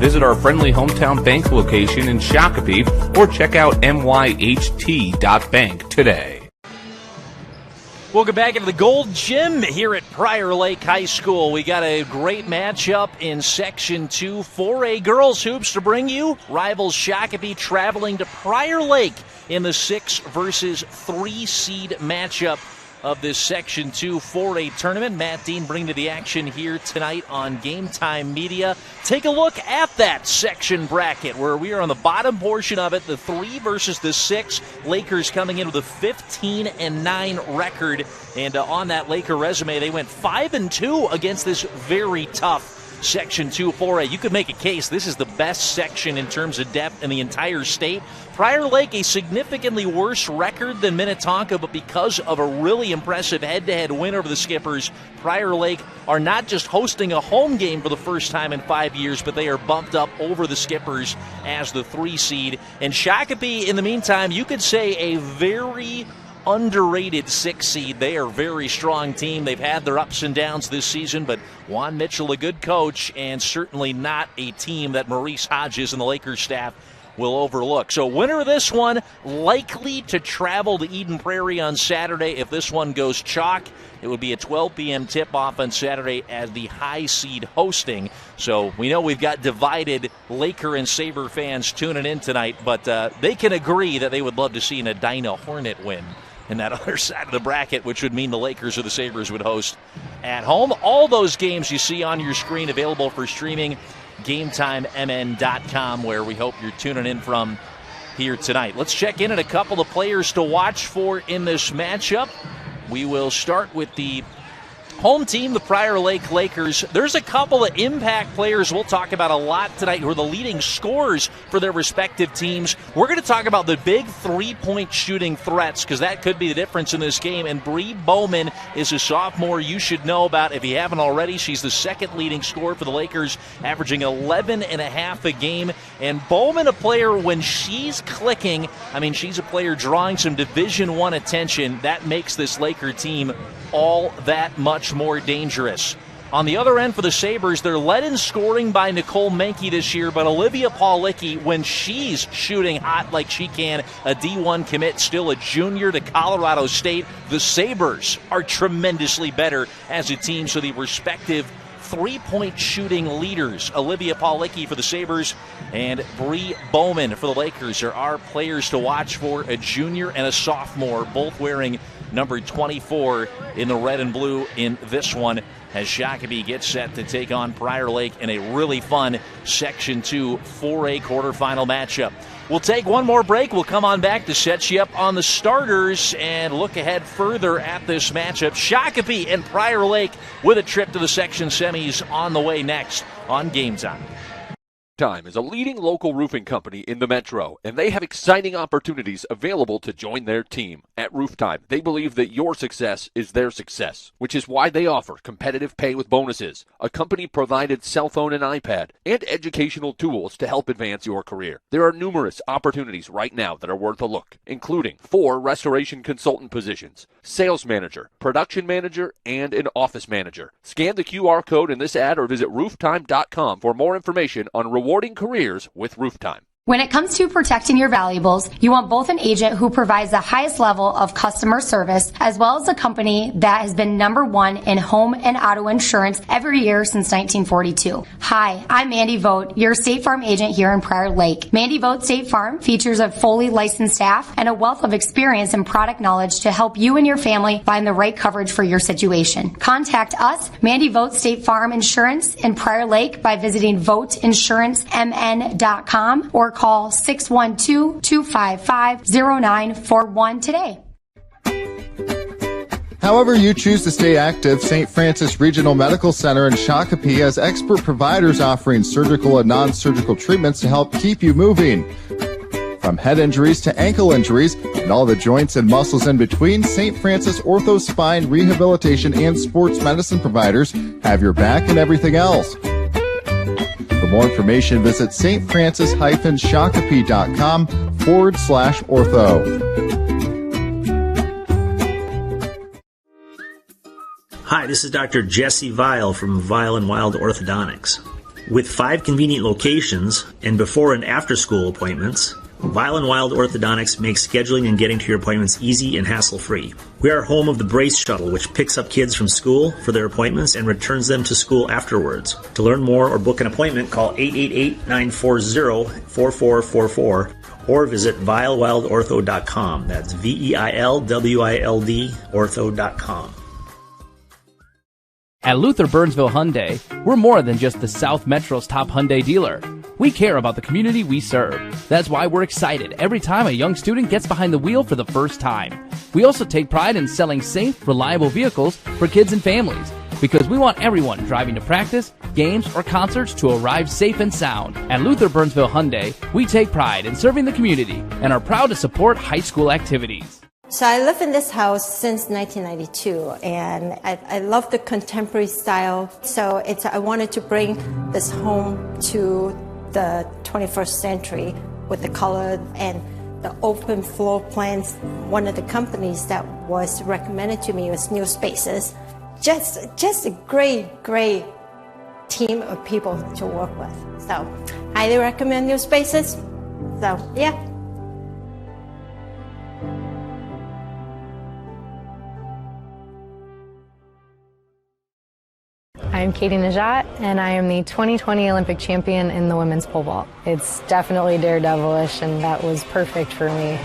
Visit our friendly hometown bank location in Shakopee or check out myht.bank today. Welcome back into the Gold Gym here at Prior Lake High School. We got a great matchup in Section 2 4A girls hoops to bring you. Rivals Shakopee traveling to Prior Lake in the 6 versus 3 seed matchup of this Section 2 4A tournament. Matt Dean bringing to the action here tonight on Game Time Media. Take a look at that section bracket where we are on the bottom portion of it, the 3 versus the 6. Lakers coming in with a 15-9 record. And on that Laker resume, they went 5-2 against this very tough Section 2 4A. You could make a case this is the best section in terms of depth in the entire state. Prior Lake, a significantly worse record than Minnetonka, but because of a really impressive head-to-head win over the Skippers, Prior Lake are not just hosting a home game for the first time in 5 years, but they are bumped up over the Skippers as the 3 seed. And Shakopee, in the meantime, you could say a very underrated 6 seed. They are a very strong team. They've had their ups and downs this season, but Juan Mitchell, a good coach, and certainly not a team that Maurice Hodges and the Lakers staff will overlook. So winner of this one likely to travel to Eden Prairie on Saturday. If this one goes chalk, it would be a 12 p.m. tip-off on Saturday as the high seed hosting. So we know we've got divided Laker and Saber fans tuning in tonight, but they can agree that they would love to see an Edina Hornet win in that other side of the bracket, which would mean the Lakers or the Sabres would host at home. All those games you see on your screen available for streaming, GameTimeMN.com, where we hope you're tuning in from here tonight. Let's check in on a couple of players to watch for in this matchup. We will start with the home team, the Prior Lake Lakers. There's a couple of impact players we'll talk about a lot tonight who are the leading scorers for their respective teams. We're going to talk about the big three-point shooting threats because that could be the difference in this game. And Bree Bowman is a sophomore you should know about if you haven't already. She's the second leading scorer for the Lakers, averaging 11.5 a game. And Bowman, a player, when she's clicking, I mean, she's a player drawing some Division I attention. That makes this Laker team all that much more dangerous. On the other end for the Sabres, they're led in scoring by Nicole Menke this year, but Olivia Paulicki, when she's shooting hot like she can, a D1 commit, still a junior to Colorado State, the Sabres are tremendously better as a team, so the respective three-point shooting leaders, Olivia Paulicki for the Sabres and Bree Bowman for the Lakers, are our players to watch for, a junior and a sophomore, both wearing number 24 in the red and blue in this one, as Shakopee gets set to take on Prior Lake in a really fun Section 2 4A quarterfinal matchup. We'll take one more break. We'll come on back to set you up on the starters and look ahead further at this matchup. Shakopee and Prior Lake with a trip to the section semis on the way next on Game Time. Time is a leading local roofing company in the Metro, and they have exciting opportunities available to join their team. At Rooftime, they believe that your success is their success, which is why they offer competitive pay with bonuses, a company-provided cell phone and iPad, and educational tools to help advance your career. There are numerous opportunities right now that are worth a look, including 4 restoration consultant positions, sales manager, production manager, and an office manager. Scan the QR code in this ad or visit rooftime.com for more information on rewarding careers with Rooftime. When it comes to protecting your valuables, you want both an agent who provides the highest level of customer service as well as a company that has been #1 in home and auto insurance every year since 1942. Hi, I'm Mandy Vogt, your State Farm agent here in Prior Lake. Mandy Vogt State Farm features a fully licensed staff and a wealth of experience and product knowledge to help you and your family find the right coverage for your situation. Contact us, Mandy Vogt State Farm Insurance in Prior Lake, by visiting voteinsuranceMN.com or call 612-255-0941 today. However you choose to stay active, St. Francis Regional Medical Center in Shakopee has expert providers offering surgical and non-surgical treatments to help keep you moving. From head injuries to ankle injuries and all the joints and muscles in between, St. Francis Ortho Spine Rehabilitation and Sports Medicine providers have your back and everything else. For more information, visit stfrancis-shakopee.com/ortho. Hi, this is Dr. Jesse Vile from Vile and Wild Orthodontics. With 5 convenient locations and before and after school appointments, Vile and Wild Orthodontics makes scheduling and getting to your appointments easy and hassle-free. We are home of the Brace Shuttle, which picks up kids from school for their appointments and returns them to school afterwards. To learn more or book an appointment, call 888-940-4444 or visit vilewildortho.com. That's VEILWILD ortho.com. At Luther Burnsville Hyundai, we're more than just the South Metro's top Hyundai dealer. We care about the community we serve. That's why we're excited every time a young student gets behind the wheel for the first time. We also take pride in selling safe, reliable vehicles for kids and families, because we want everyone driving to practice, games, or concerts to arrive safe and sound. At Luther Burnsville Hyundai, we take pride in serving the community and are proud to support high school activities. So I live in this house since 1992, and I love the contemporary style. So I wanted to bring this home to the 21st century with the color and the open floor plans. One of the companies that was recommended to me was New Spaces. Just a great team of people to work with. So highly recommend New Spaces. So yeah. I'm Katie Najat, and I am the 2020 Olympic champion in the women's pole vault. It's definitely daredevilish, and that was perfect for me.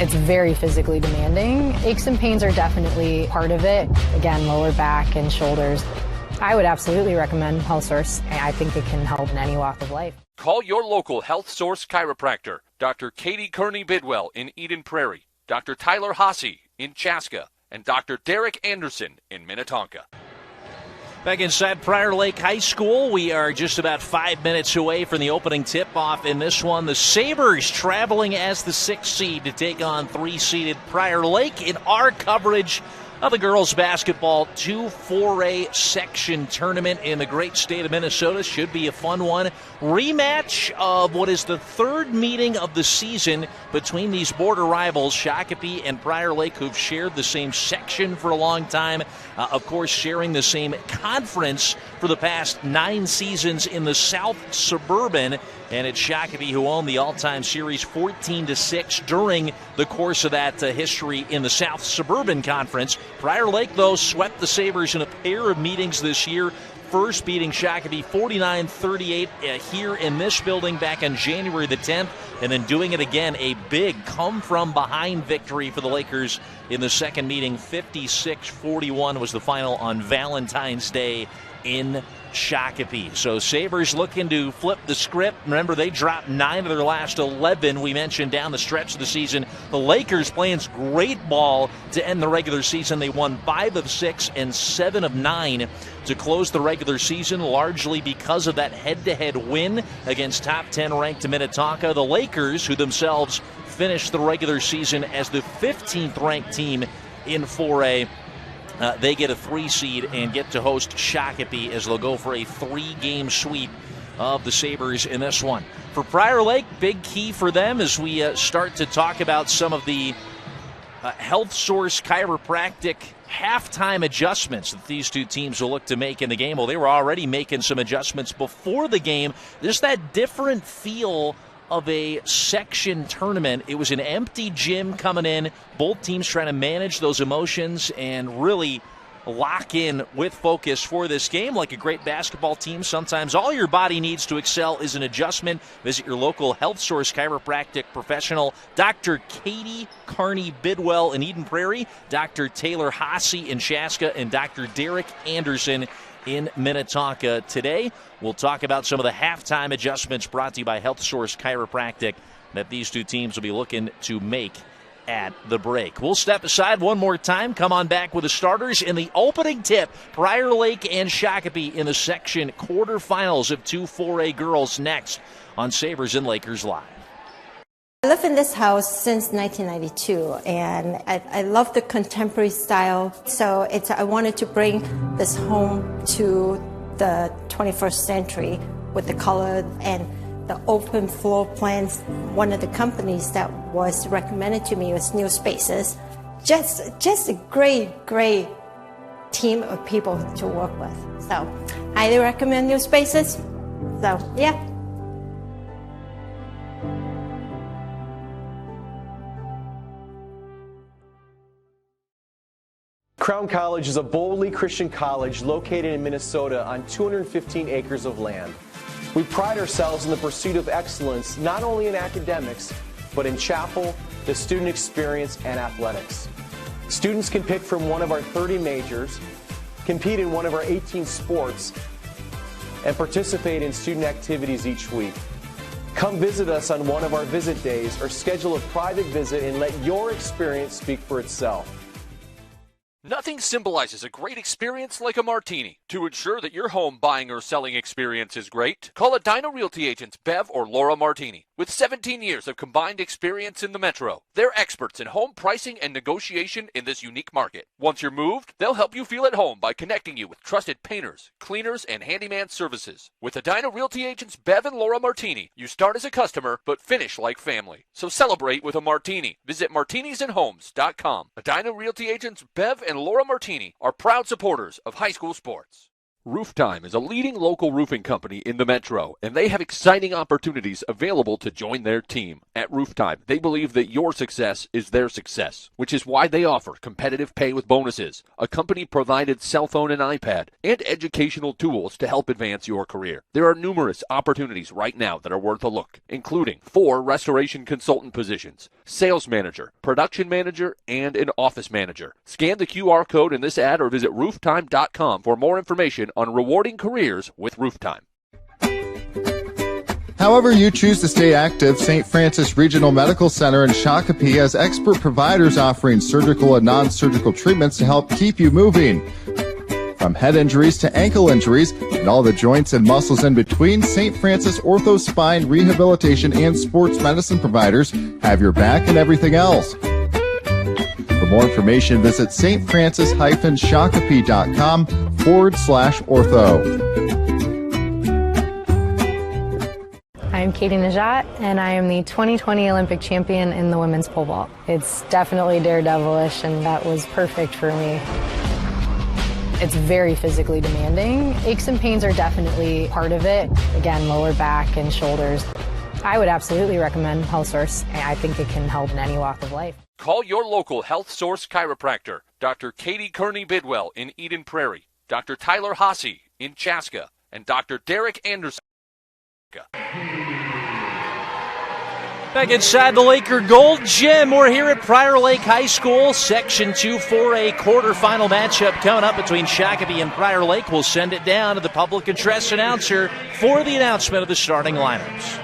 It's very physically demanding. Aches and pains are definitely part of it. Again, lower back and shoulders. I would absolutely recommend Health Source. I think it can help in any walk of life. Call your local Health Source chiropractor, Dr. Katie Kearney-Bidwell in Eden Prairie, Dr. Tyler Hasse in Chaska, and Dr. Derek Anderson in Minnetonka. Back inside Prior Lake High School, we are just about 5 minutes away from the opening tip-off in this one. The Sabers traveling as the 6th seed to take on 3-seeded Prior Lake in our coverage of the girls basketball 2-4A section tournament in the great state of Minnesota. Should be a fun one. Rematch of what is the 3rd meeting of the season between these border rivals, Shakopee and Prior Lake, who've shared the same section for a long time. Of course, sharing the same conference for the past 9 seasons in the South Suburban. And it's Shakopee who owned the all-time series 14-6 during the course of that history in the South Suburban Conference. Prior Lake, though, swept the Sabers in a pair of meetings this year. First beating Shakopee 49-38 here in this building back on January the 10th, and then doing it again, a big come-from-behind victory for the Lakers in the second meeting. 56-41 was the final on Valentine's Day in Shakopee. So Sabres looking to flip the script. Remember, they dropped 9 of their last 11 we mentioned down the stretch of the season. The Lakers playing great ball to end the regular season. They won 5 of 6 and 7 of 9 to close the regular season, largely because of that head-to-head win against top 10 ranked Minnetonka. The Lakers, who themselves finished the regular season as the 15th ranked team in 4A, they get a 3 seed and get to host Shakopee as they'll go for a 3-game sweep of the Sabres in this one. For Prior Lake, big key for them as we start to talk about some of the Health Source chiropractic halftime adjustments that these two teams will look to make in the game. Well, they were already making some adjustments before the game. There's that different feel of a section tournament. It was an empty gym coming in, both teams trying to manage those emotions and really lock in with focus for this game. Like a great basketball team, sometimes all your body needs to excel is an adjustment. Visit your local Health Source chiropractic professional, Dr. Katie Kearney-Bidwell in Eden Prairie, Dr. Taylor Hasse in Chaska, and Dr. Derek Anderson in Minnetonka. Today, we'll talk about some of the halftime adjustments brought to you by Health Source Chiropractic that these two teams will be looking to make at the break. We'll step aside one more time, come on back with the starters in the opening tip. Prior Lake and Shakopee in the section quarterfinals of 2-4A girls next on Sabres and Lakers Live. I live in this house since 1992, and I love the contemporary style. So I wanted to bring this home to the 21st century with the color and the open floor plans. One of the companies that was recommended to me was New Spaces. Just a great team of people to work with. So highly recommend new spaces. So, yeah. Crown College is a boldly Christian college located in Minnesota on 215 acres of land. We pride ourselves in the pursuit of excellence, not only in academics, but in chapel, the student experience, and athletics. Students can pick from one of our 30 majors, compete in one of our 18 sports, and participate in student activities each week. Come visit us on one of our visit days or schedule a private visit and let your experience speak for itself. Nothing symbolizes a great experience like a martini. To ensure that your home buying or selling experience is great, call Edina Realty agents Bev or Laura Martini. With 17 years of combined experience in the Metro, they're experts in home pricing and negotiation in this unique market. Once you're moved, they'll help you feel at home by connecting you with trusted painters, cleaners, and handyman services. With Edina Realty agents Bev and Laura Martini, you start as a customer but finish like family. So celebrate with a martini. Visit martinisandhomes.com. Edina Realty agents Bev and Laura Martini are proud supporters of high school sports. Rooftime is a leading local roofing company in the Metro, and they have exciting opportunities available to join their team. At Rooftime, they believe that your success is their success, which is why they offer competitive pay with bonuses, a company-provided cell phone and iPad, and educational tools to help advance your career. There are numerous opportunities right now that are worth a look, including 4 restoration consultant positions, sales manager, production manager, and an office manager. Scan the QR code in this ad or visit rooftime.com for more information on rewarding careers with Rooftime. However you choose to stay active, St. Francis Regional Medical Center in Shakopee has expert providers offering surgical and non-surgical treatments to help keep you moving. From head injuries to ankle injuries and all the joints and muscles in between, St. Francis Ortho Spine Rehabilitation and Sports Medicine providers have your back and everything else. For more information, visit stfrancis-shakopee.com/ortho. I'm Katie Najat, and I am the 2020 Olympic champion in the women's pole vault. It's definitely daredevilish, and that was perfect for me. It's very physically demanding. Aches and pains are definitely part of it. Again, lower back and shoulders. I would absolutely recommend Health Source. I think it can help in any walk of life. Call your local Health Source chiropractor, Dr. Katie Kearney-Bidwell in Eden Prairie, Dr. Tyler Hasse in Chaska, and Dr. Derek Anderson. Back inside the Laker Gold Gym, we're here at Prior Lake High School, Section 2 4A quarterfinal matchup coming up between Shakopee and Prior Lake. We'll send it down to the public address announcer for the announcement of the starting lineups.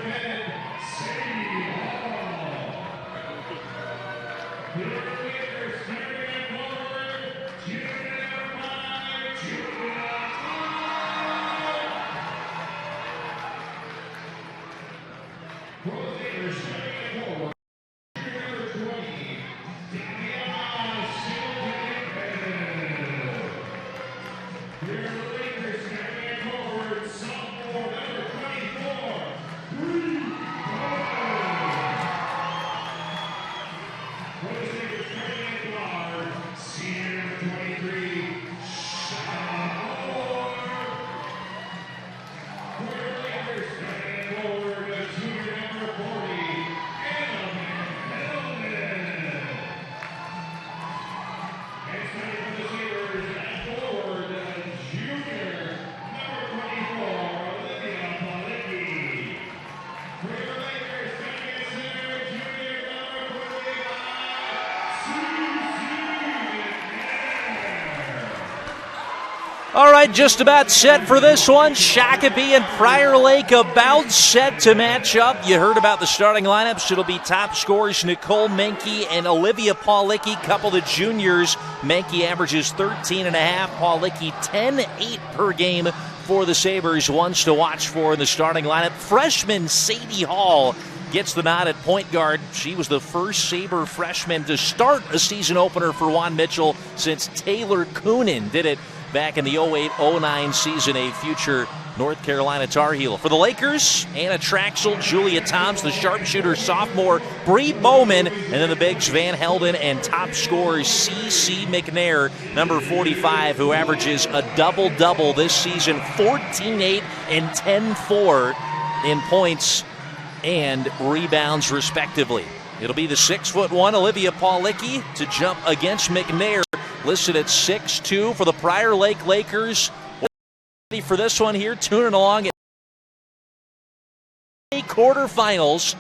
All right, just about set for this one. Shakopee and Prior Lake about set to match up. You heard about the starting lineups. It'll be top scorers Nicole Menke and Olivia Paulicki, couple of juniors. Menke averages 13.5, Paulicki 10.8 per game for the Sabres. Ones to watch for in the starting lineup. Freshman Sadie Hall gets the nod at point guard. She was the first Sabre freshman to start a season opener for Juan Mitchell since Taylor Coonan did it back in the 08-09 season, a future North Carolina Tar Heel. For the Lakers, Anna Traxel, Julia Toms, the sharpshooter sophomore, Bree Bowman, and then the bigs Van Helden and top scorer C.C. McNair, number 45, who averages a double-double this season, 14-8 and 10-4 in points and rebounds, respectively. It'll be the 6'1" Olivia Paulicki to jump against McNair, listed at 6'2" for the Prior Lake Lakers. Ready for this one here, tuning along at quarterfinals.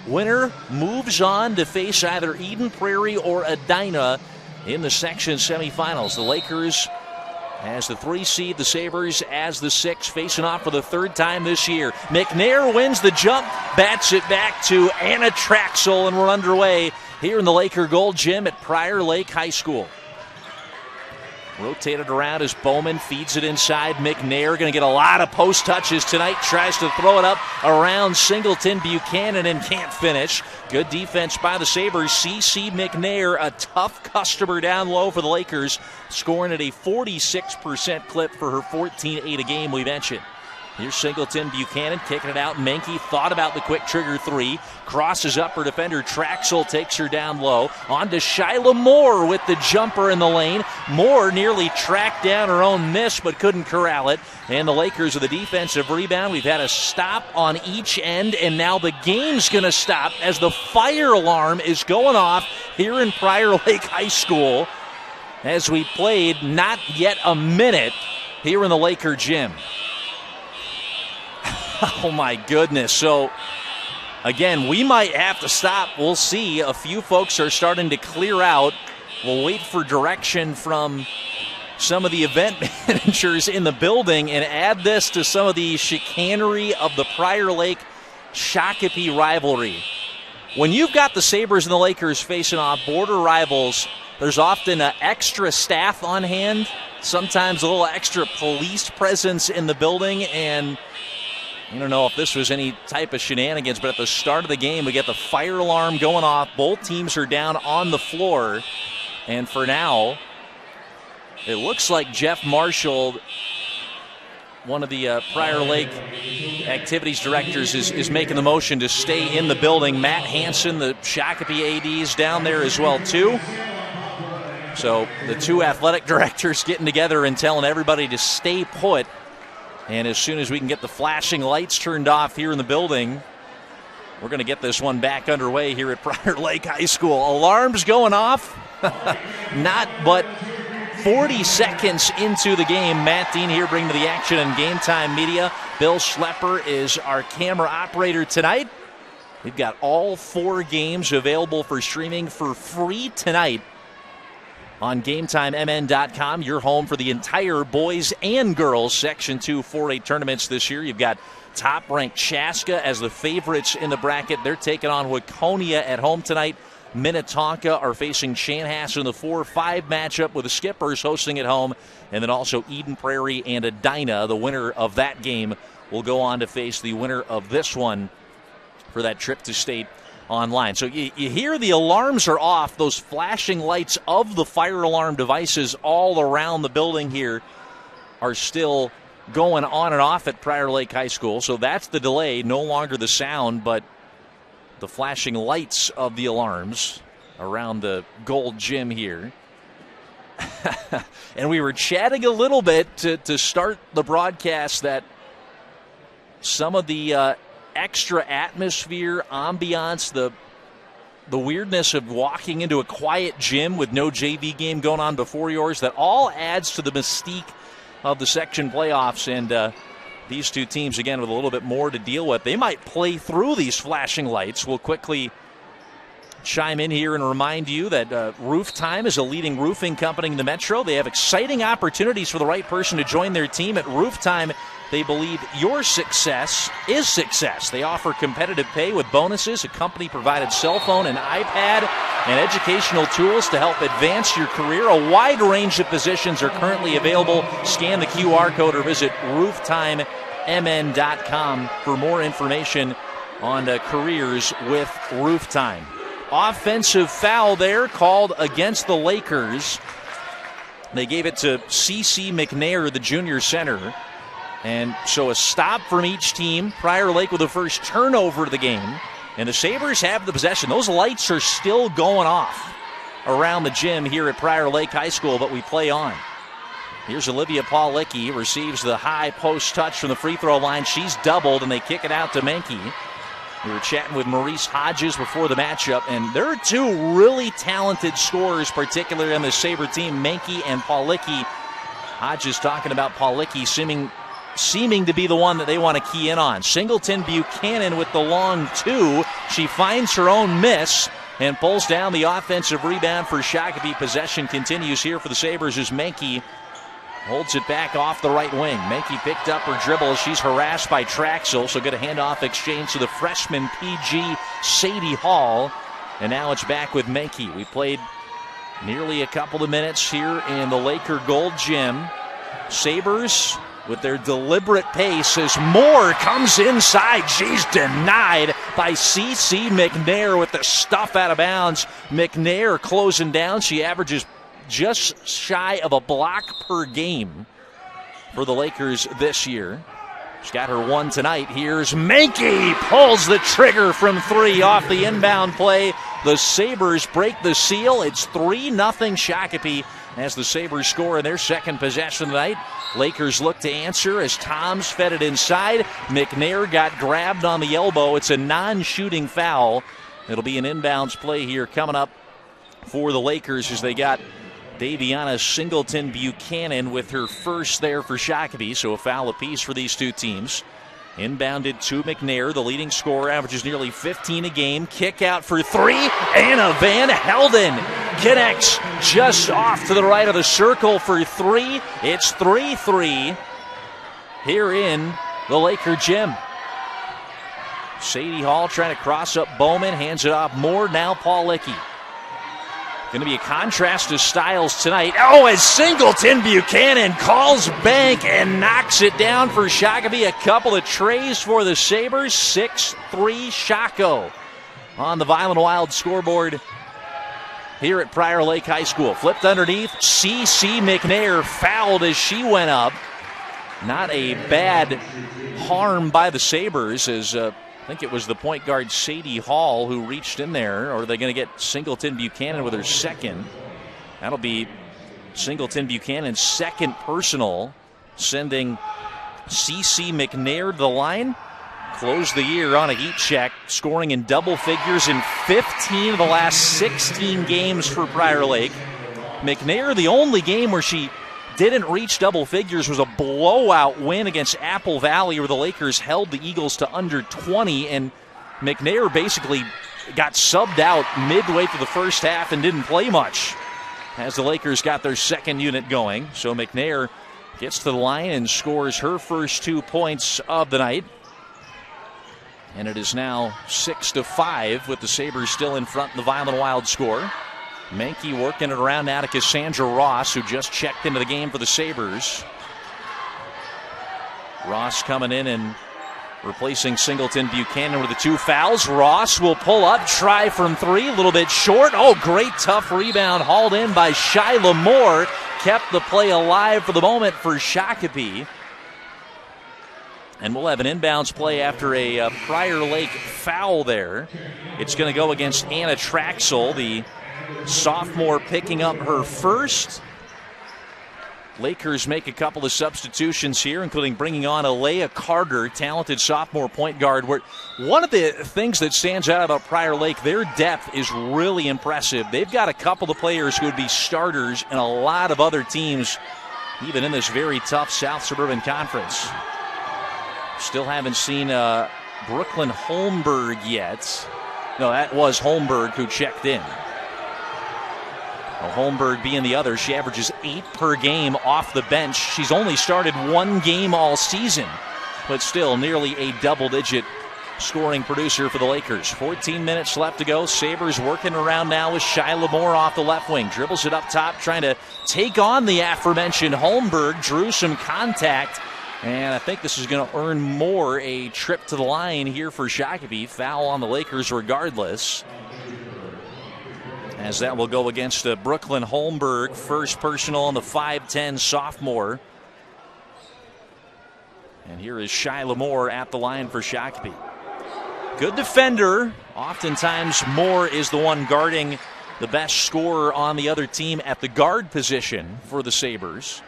Winner moves on to face either Eden Prairie or Edina in the section semifinals. The Lakers as the 3 seed, the Sabers as the 6, facing off for the 3rd time this year. McNair wins the jump, bats it back to Anna Traxel, and we're underway here in the Laker Gold Gym at Prior Lake High School. Rotated around as Bowman feeds it inside. McNair going to get a lot of post touches tonight. Tries to throw it up around Singleton-Buchanan and can't finish. Good defense by the Sabres. C.C. McNair, a tough customer down low for the Lakers, scoring at a 46% clip for her 14-8 a game we mentioned. Here's Singleton-Buchanan kicking it out. Menke thought about the quick trigger 3. Crosses up her defender. Traxel takes her down low. On to Shyla Moore with the jumper in the lane. Moore nearly tracked down her own miss but couldn't corral it. And the Lakers with a defensive rebound. We've had a stop on each end, and now the game's going to stop as the fire alarm is going off here in Prior Lake High School as we played not yet a minute here in the Laker gym. Oh, my goodness. So, again, we might have to stop. We'll see. A few folks are starting to clear out. We'll wait for direction from some of the event managers in the building and add this to some of the chicanery of the Prior Lake Shakopee rivalry. When you've got the Sabres and the Lakers facing off, border rivals, there's often an extra staff on hand, sometimes a little extra police presence in the building, and I don't know if this was any type of shenanigans, but at the start of the game, we get the fire alarm going off. Both teams are down on the floor. And for now, it looks like Jeff Marshall, one of the Prior Lake activities directors, is making the motion to stay in the building. Matt Hansen, the Shakopee AD, is down there as well, too. So the two athletic directors getting together and telling everybody to stay put. And as soon as we can get the flashing lights turned off here in the building, we're going to get this one back underway here at Prior Lake High School. Alarms going off. Not but 40 seconds into the game. Matt Dean here bringing to the action and Game Time Media. Bill Schlepper is our camera operator tonight. We've got all 4 games available for streaming for free tonight on GameTimeMN.com, your home for the entire boys and girls Section 2 4A tournaments this year. You've got top-ranked Chaska as the favorites in the bracket. They're taking on Waconia at home tonight. Minnetonka are facing Chanhassen in the 4-5 matchup with the Skippers hosting at home. And then also Eden Prairie and Edina. The winner of that game will go on to face the winner of this one for that trip to state online. So you hear the alarms are off, those flashing lights of the fire alarm devices all around the building here are still going on and off at Prior Lake High School. So that's the delay, no longer the sound, but the flashing lights of the alarms around the Gold Gym here. And we were chatting a little bit to start the broadcast that some of the extra atmosphere, ambiance, the weirdness of walking into a quiet gym with no JV game going on before yours, that all adds to the mystique of the section playoffs. And these two teams, again, with a little bit more to deal with, they might play through these flashing lights. We'll quickly chime in here and remind you that Roof Time is a leading roofing company in the Metro. They have exciting opportunities for the right person to join their team. At Roof Time, they believe your success is success. They offer competitive pay with bonuses, a company-provided cell phone and iPad, and educational tools to help advance your career. A wide range of positions are currently available. Scan the QR code or visit rooftimemn.com for more information on careers with Roof Time. Offensive foul there called against the Lakers. They gave it to C.C. McNair, the junior center. And so a stop from each team. Prior Lake with the first turnover of the game. And the Sabres have the possession. Those lights are still going off around the gym here at Prior Lake High School, but we play on. Here's Olivia Paulicki, receives the high post touch from the free throw line. She's doubled, and they kick it out to Menke. We were chatting with Maurice Hodges before the matchup, and there are two really talented scorers, particularly on the Sabre team, Menke and Paulicki. Hodges talking about Paulicki seeming to be the one that they want to key in on. Singleton-Buchanan with the long two. She finds her own miss and pulls down the offensive rebound for Shakopee. Possession continues here for the Sabres as Menke holds it back off the right wing. Menke picked up her dribble. She's harassed by Traxel, so good a handoff exchange to the freshman PG, Sadie Hall. And now it's back with Menke. We played nearly a couple of minutes here in the Laker Gold Gym. Sabres with their deliberate pace as Moore comes inside. She's denied by C.C. McNair with the stuff out of bounds. McNair closing down. She averages just shy of a block per game for the Lakers this year. She's got her one tonight. Here's Menke, pulls the trigger from three off the inbound play. The Sabres break the seal. It's 3-0 Shakopee as the Sabres score in their second possession tonight. Lakers look to answer as Toms fed it inside. McNair got grabbed on the elbow. It's a non-shooting foul. It'll be an inbounds play here coming up for the Lakers as they got Daviyana Singleton-Buchanan with her first there for Shakopee, so a foul apiece for these two teams. Inbounded to McNair, the leading scorer, averages nearly 15 a game. Kick out for three. Anna Van Helden connects just off to the right of the circle for three. It's 3-3 here in the Laker gym. Sadie Hall trying to cross up Bowman, hands it off Moore, now Paulicki. Going to be a contrast of styles tonight. Oh, as Singleton-Buchanan calls bank and knocks it down for Shakopee. A couple of trays for the Sabres. 6-3 Shako on the Violent Wild scoreboard here at Prior Lake High School. Flipped underneath. C.C. McNair fouled as she went up. Not a bad harm by the Sabres as I think it was the point guard Sadie Hall who reached in there. Or are they going to get Singleton-Buchanan with her second? That'll be Singleton-Buchanan's second personal, sending C.C. McNair to the line. Closed the year on a heat check, scoring in double figures in 15 of the last 16 games for Prior Lake. McNair, the only game where she didn't reach double figures was a blowout win against Apple Valley where the Lakers held the Eagles to under 20, and McNair basically got subbed out midway through the first half and didn't play much as the Lakers got their second unit going. So McNair gets to the line and scores her first 2 points of the night. And it is now 6-5 with the Sabres still in front in the Violent Wild score. Menke working it around now to Cassandra Ross, who just checked into the game for the Sabres. Ross coming in and replacing Singleton-Buchanan with the two fouls. Ross will pull up, try from three, a little bit short. Oh, great tough rebound hauled in by Shyla Moore. Kept the play alive for the moment for Shakopee. And we'll have an inbounds play after a Prior Lake foul there. It's going to go against Anna Traxel, the sophomore, picking up her first. Lakers make a couple of substitutions here, including bringing on Alea Carter, talented sophomore point guard. Where one of the things that stands out about Prior Lake, their depth is really impressive. They've got a couple of players who would be starters in a lot of other teams, even in this very tough South Suburban Conference. Still haven't seen Brooklyn Holmberg yet. No, that was Holmberg who checked in. Well, Holmberg being the other, she averages 8 per game off the bench. She's only started 1 game all season, but still nearly a double-digit scoring producer for the Lakers. 14 minutes left to go. Sabres working around now with Shyla Moore off the left wing. Dribbles it up top, trying to take on the aforementioned Holmberg. Drew some contact, and I think this is going to earn Moore a trip to the line here for Shakopee. Foul on the Lakers regardless, as that will go against Brooklyn Holmberg. First personal on the 5'10 sophomore. And here is Shyla Moore at the line for Shakopee. Good defender. Oftentimes Moore is the one guarding the best scorer on the other team at the guard position for the Sabres.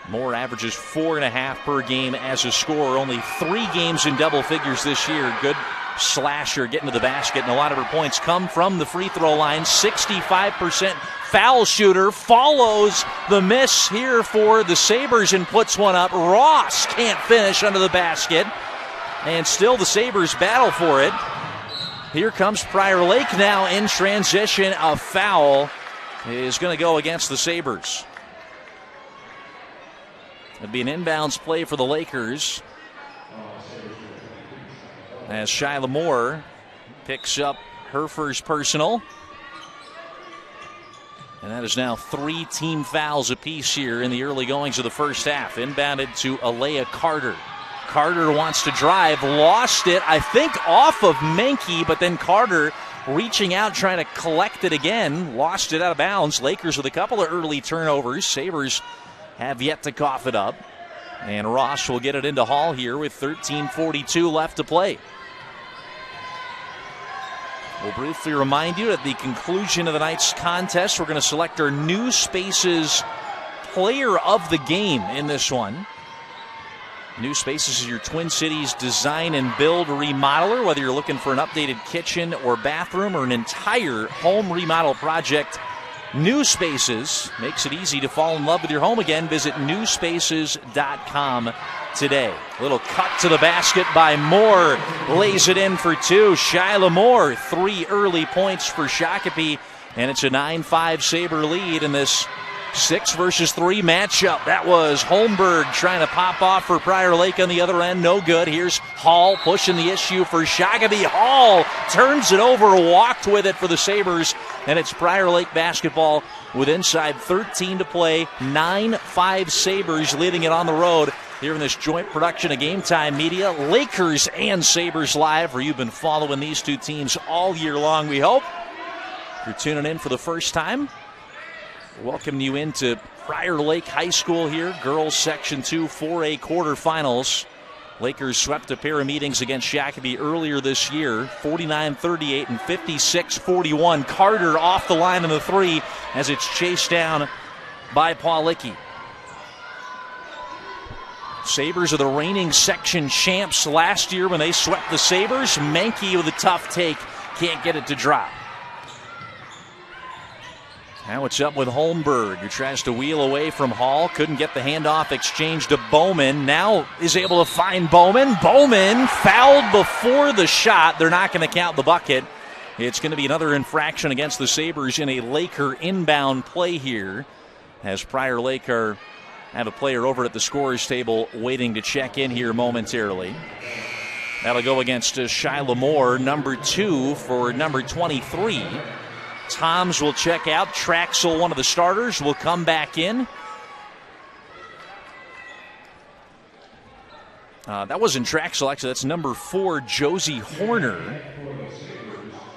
Moore averages 4.5 per game as a scorer. Only 3 games in double figures this year. Good slasher, getting to the basket, and a lot of her points come from the free throw line. 65% foul shooter, follows the miss here for the Sabres and puts one up. Ross can't finish under the basket, and still the Sabres battle for it. Here comes Prior Lake now in transition. A foul is going to go against the Sabres. It'll be an inbounds play for the Lakers as Shyla Moore picks up her first personal. And that is now 3 team fouls apiece here in the early goings of the first half. Inbounded to Alea Carter. Carter wants to drive, lost it, I think off of Menke, but then Carter reaching out, trying to collect it again, lost it out of bounds. Lakers with a couple of early turnovers. Sabres have yet to cough it up. And Ross will get it into Hall here with 13:42 left to play. We'll briefly remind you at the conclusion of the night's contest, we're going to select our New Spaces player of the game in this one. New Spaces is your Twin Cities design and build remodeler. Whether you're looking for an updated kitchen or bathroom or an entire home remodel project, New Spaces makes it easy to fall in love with your home again. Visit newspaces.com today. Little cut to the basket by Moore. Lays it in for 2. Shyla Moore, 3 early points for Shakopee, and it's a 9-5 Sabre lead in this 6 versus 3 matchup. That was Holmberg trying to pop off for Prior Lake on the other end. No good. Here's Hall pushing the issue for Shakopee. Hall turns it over, walked with it for the Sabres, and it's Prior Lake basketball with inside 13 to play. 9-5 Sabres leading it on the road here in this joint production of Game Time Media. Lakers and Sabres live, where you've been following these two teams all year long, we hope. If you're tuning in for the first time, welcome you into Prior Lake High School here. Girls Section 2 4A quarterfinals. Lakers swept a pair of meetings against Shakopee earlier this year, 49-38 and 56-41. Carter off the line in the 3 as it's chased down by Pawlicki. Sabres are the reigning section champs last year when they swept the Sabres. Menke with a tough take, can't get it to drop. Now it's up with Holmberg, who tries to wheel away from Hall. Couldn't get the handoff exchange to Bowman. Now is able to find Bowman. Bowman fouled before the shot. They're not going to count the bucket. It's going to be another infraction against the Sabres in a Laker inbound play here, as Prior Lake have a player over at the scorer's table waiting to check in here momentarily. That'll go against Shyla Moore, number 2 for number 23. Toms will check out. Traxel, one of the starters, will come back in. That wasn't Traxel, actually. That's number 4, Josie Horner,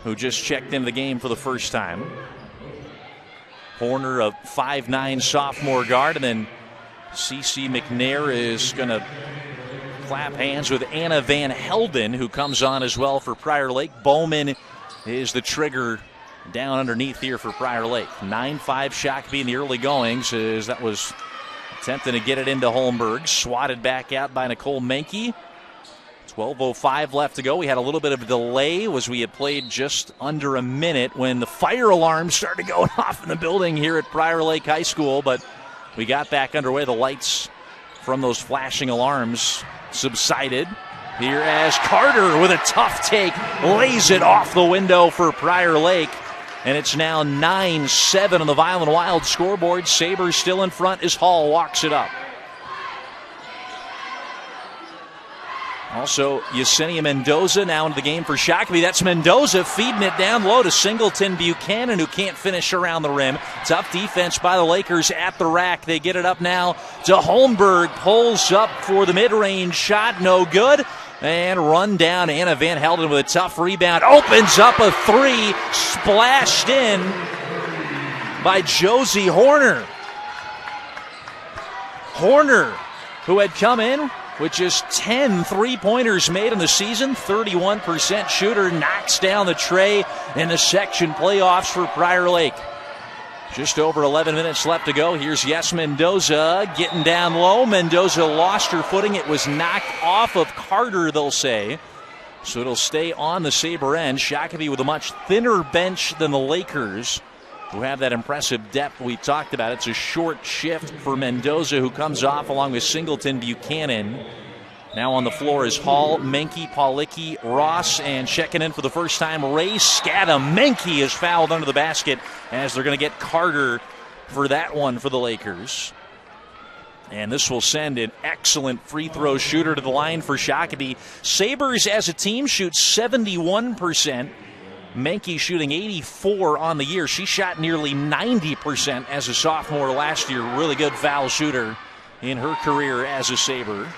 who just checked into the game for the first time. Horner, a 5'9 sophomore guard, and then CeCe McNair is going to clap hands with Anna Van Helden, who comes on as well for Prior Lake. Bowman is the trigger down underneath here for Prior Lake. 9-5 Shakopee in the early goings, as that was attempting to get it into Holmberg. Swatted back out by Nicole Menke. 12:05 left to go. We had a little bit of a delay as we had played just under a minute when the fire alarms started going off in the building here at Prior Lake High School, but we got back underway. The lights from those flashing alarms subsided. Here as Carter with a tough take lays it off the window for Prior Lake. And it's now 9-7 on the Violent Wild scoreboard. Sabres still in front as Hall walks it up. Also, Yesenia Mendoza now into the game for Shakopee. That's Mendoza feeding it down low to Singleton-Buchanan, who can't finish around the rim. Tough defense by the Lakers at the rack. They get it up now to Holmberg. Pulls up for the mid-range shot. No good. And run down. Anna Van Helden with a tough rebound. Opens up a 3. Splashed in by Josie Horner. Horner, who had come in with just 10 three-pointers made in the season. 31% shooter, knocks down the tray in the section playoffs for Prior Lake. Just over 11 minutes left to go. Here's Yes Mendoza getting down low. Mendoza lost her footing. It was knocked off of Carter, they'll say. So it'll stay on the Saber end. Shakopee with a much thinner bench than the Lakers, who have that impressive depth we talked about. It's a short shift for Mendoza, who comes off along with Singleton-Buchanan. Now on the floor is Hall, Menke, Paulicki, Ross, and checking in for the first time, Ray Scadam. Menke is fouled under the basket as they're going to get Carter for that one for the Lakers. And this will send an excellent free throw shooter to the line for Shakopee. Sabres as a team shoot 71%. Menke shooting 84 on the year. She shot nearly 90% as a sophomore last year. Really good foul shooter in her career as a Sabre.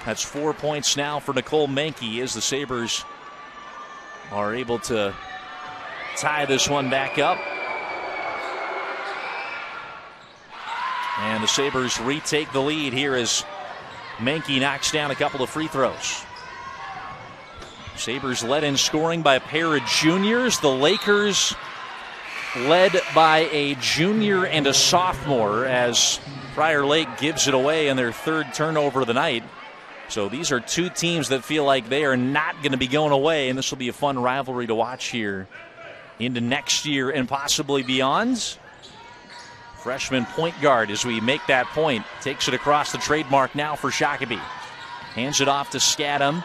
That's 4 points now for Nicole Menke as the Sabres are able to tie this one back up. And the Sabres retake the lead here as Menke knocks down a couple of free throws. Sabres led in scoring by a pair of juniors. The Lakers led by a junior and a sophomore as Prior Lake gives it away in their third turnover of the night. So these are two teams that feel like they are not going to be going away, and this will be a fun rivalry to watch here into next year and possibly beyond. Freshman point guard, as we make that point, takes it across the trademark now for Shakopee. Hands it off to Scadam.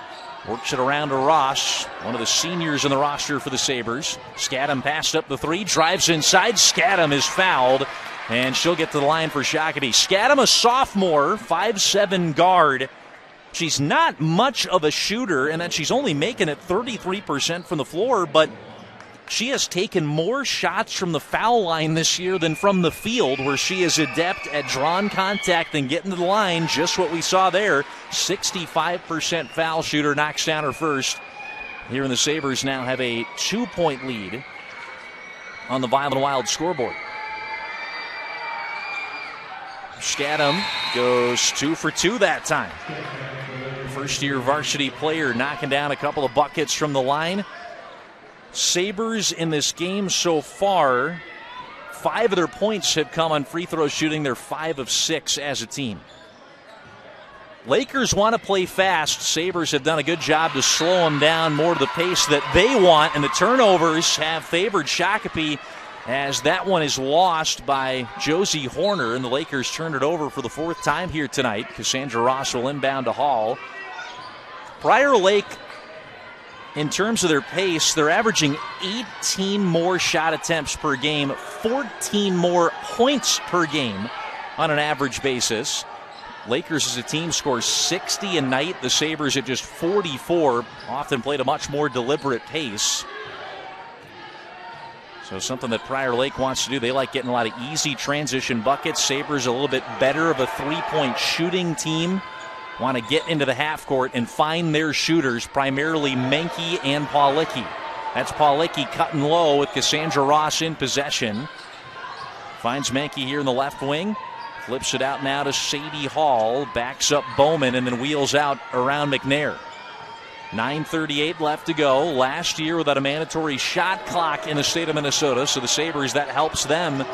Works it around to Ross, one of the seniors in the roster for the Sabres. Scadam passed up the three, drives inside. Scadam is fouled, and she'll get to the line for Shakopee. Scadam, a sophomore, 5'7" guard. She's not much of a shooter, and then she's only making it 33% from the floor, but she has taken more shots from the foul line this year than from the field, where she is adept at drawn contact and getting to the line. Just what we saw there. 65% foul shooter, knocks down her first. Here in the Sabres now have a 2-point lead on the Violent Wild scoreboard. Scadam goes 2 for 2 that time. First-year varsity player knocking down a couple of buckets from the line. Sabres in this game so far, 5 of their points have come on free throw shooting. They're 5 of 6 as a team. Lakers want to play fast. Sabres have done a good job to slow them down more to the pace that they want, and the turnovers have favored Shakopee as that one is lost by Josie Horner, and the Lakers turned it over for the 4th time here tonight. Cassandra Ross will inbound to Hall. Prior Lake, in terms of their pace, they're averaging 18 more shot attempts per game, 14 more points per game on an average basis. Lakers as a team scores 60 a night. The Sabres at just 44, often played a much more deliberate pace. So something that Prior Lake wants to do. They like getting a lot of easy transition buckets. Sabres a little bit better of a three-point shooting team. Want to get into the half court and find their shooters, primarily Menke and Paulicki. That's Paulicki cutting low with Cassandra Ross in possession. Finds Menke here in the left wing. Flips it out now to Sadie Hall. Backs up Bowman and then wheels out around McNair. 9:38 left to go. Last year without a mandatory shot clock in the state of Minnesota, so the Sabres, that helps them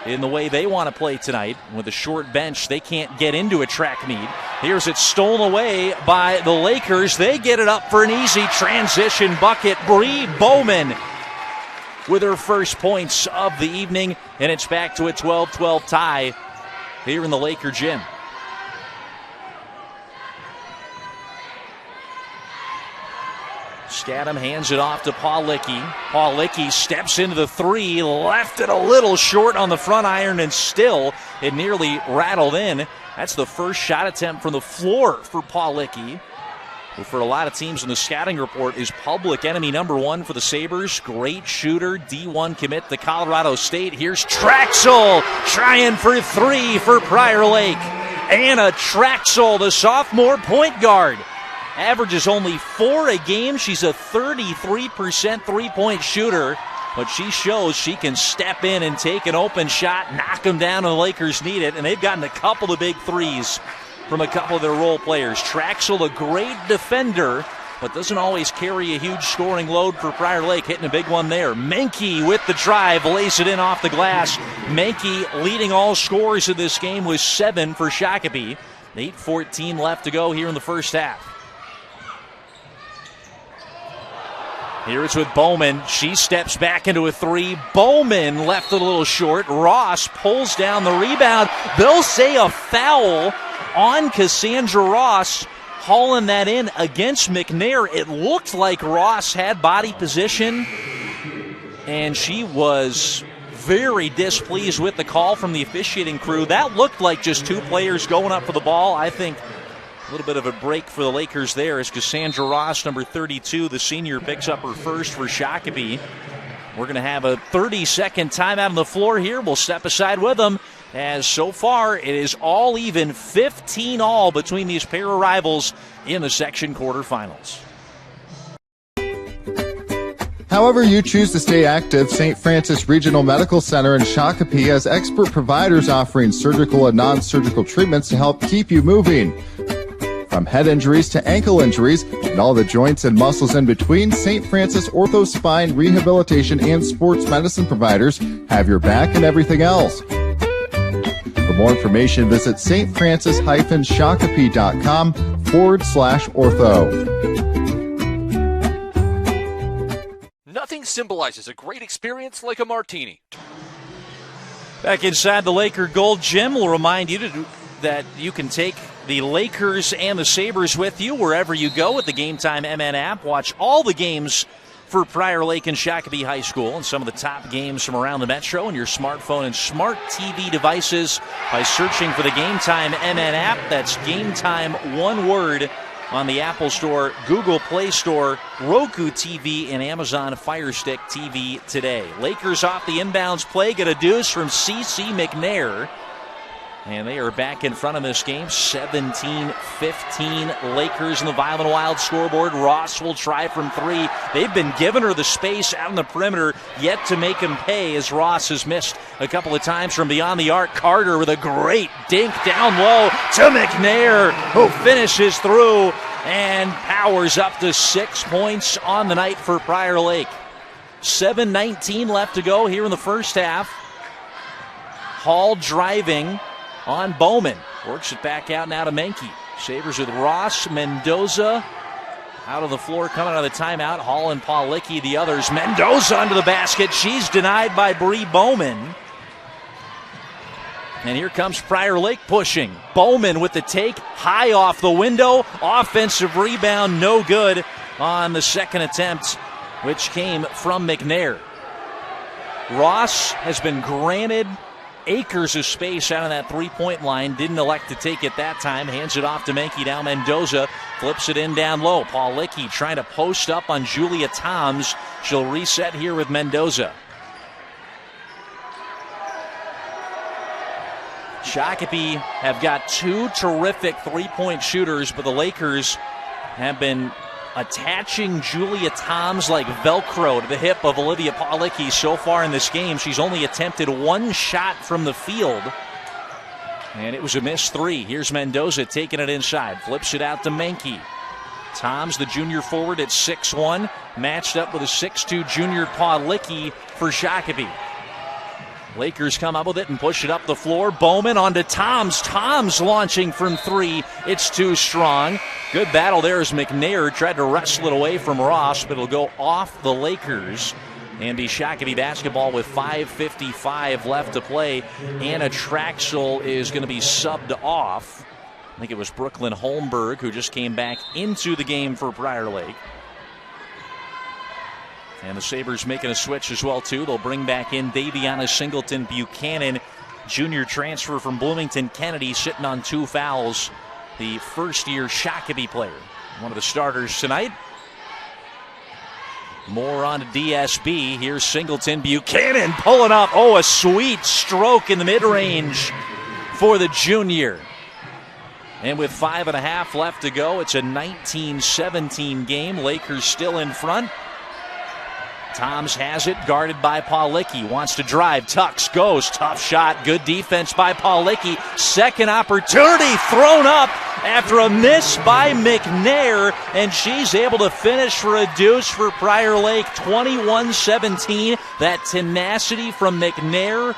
in the way they want to play tonight. With a short bench, they can't get into a track meet. Here's it stolen away by the Lakers. They get it up for an easy transition bucket. Bree Bowman with her first points of the evening, and it's back to a 12-12 tie here in the Laker gym. Scadam hands it off to Paulicki. Paulicki steps into the three, left it a little short on the front iron, and still it nearly rattled in. That's the first shot attempt from the floor for Paulicki, who for a lot of teams in the scouting report is public enemy number 1 for the Sabres. Great shooter, D1 commit to Colorado State. Here's Traxel trying for 3 for Prior Lake. Anna Traxel, the sophomore point guard. Averages only 4 a game. She's a 33% three-point shooter, but she shows she can step in and take an open shot, knock them down, and the Lakers need it, and they've gotten a couple of big threes from a couple of their role players. Traxel, a great defender, but doesn't always carry a huge scoring load for Prior Lake. Hitting a big one there. Menke with the drive, lays it in off the glass. Menke leading all scorers of this game with 7 for Shakopee. 8:14 left to go here in the first half. Here it's with Bowman. She steps back into a 3. Bowman left it a little short. Ross pulls down the rebound. They'll say a foul on Cassandra Ross, hauling that in against McNair. It looked like Ross had body position, and she was very displeased with the call from the officiating crew. That looked like just 2 players going up for the ball. I think a little bit of a break for the Lakers there as Cassandra Ross, number 32, the senior, picks up her first for Shakopee. We're going to have a 30-second timeout on the floor here. We'll step aside with them, as so far it is all even, 15-all between these pair of rivals in the section quarterfinals. However you choose to stay active, St. Francis Regional Medical Center in Shakopee has expert providers offering surgical and non-surgical treatments to help keep you moving. From head injuries to ankle injuries and all the joints and muscles in between, St. Francis Ortho Spine Rehabilitation and Sports Medicine providers have your back and everything else. For more information, visit stfrancis-shakopee.com/ortho. Nothing symbolizes a great experience like a martini. Back inside the Laker Gold Gym, we'll remind you that you can take the Lakers and the Sabers with you wherever you go with the Game Time MN app. Watch all the games for Prior Lake and Shakopee High School and some of the top games from around the Metro on your smartphone and smart TV devices by searching for the Game Time MN app. That's Game Time, one word, on the Apple Store, Google Play Store, Roku TV, and Amazon Fire Stick TV today. Lakers off the inbounds play, get a deuce from C.C. McNair. And they are back in front of this game, 17-15. Lakers in the Violent Wild scoreboard. Ross will try from 3. They've been giving her the space out on the perimeter, yet to make him pay, as Ross has missed a couple of times from beyond the arc. Carter with a great dink down low to McNair, who finishes through and powers up to 6 points on the night for Prior Lake. 7:19 left to go here in the first half. Hall driving on Bowman. Works it back out now to Menke. Sabers with Ross, Mendoza out of the floor, coming out of the timeout. Hall and Paulicki, the others. Mendoza under the basket. She's denied by Bree Bowman. And here comes Prior Lake pushing. Bowman with the take, high off the window. Offensive rebound, no good on the second attempt, which came from McNair. Ross has been granted acres of space out on that three-point line. Didn't elect to take it that time. Hands it off to Menke. Down Mendoza. Flips it in down low. Paulicki trying to post up on Julia Toms. She'll reset here with Mendoza. Shakopee have got 2 terrific three-point shooters, but the Lakers have been attaching Julia Toms like Velcro to the hip of Olivia Paulicki so far in this game. She's only attempted 1 shot from the field, and it was a missed 3. Here's Mendoza taking it inside. Flips it out to Menke. Toms, the junior forward, at 6'1", matched up with a 6'2" junior Paulicki for Shakopee. Lakers come up with it and push it up the floor. Bowman onto Toms. Toms launching from 3. It's too strong. Good battle there as McNair tried to wrestle it away from Ross, but it'll go off the Lakers and be Shakopee basketball with 5:55 left to play. Anna Traxel is going to be subbed off. I think it was Brooklyn Holmberg who just came back into the game for Prior Lake. And the Sabres making a switch as well, too. They'll bring back in Daviyana Singleton-Buchanan, junior transfer from Bloomington Kennedy, sitting on 2 fouls. The first-year Shakopee player, one of the starters tonight. More on to DSB. Here's Singleton-Buchanan pulling up. Oh, a sweet stroke in the mid-range for the junior. And with 5.5 left to go, it's a 19-17 game. Lakers still in front. Toms has it, guarded by Pawlicki. Wants to drive, tucks, goes, tough shot, good defense by Pawlicki. Second opportunity thrown up after a miss by McNair, and she's able to finish for a deuce for Prior Lake, 21-17. That tenacity from McNair.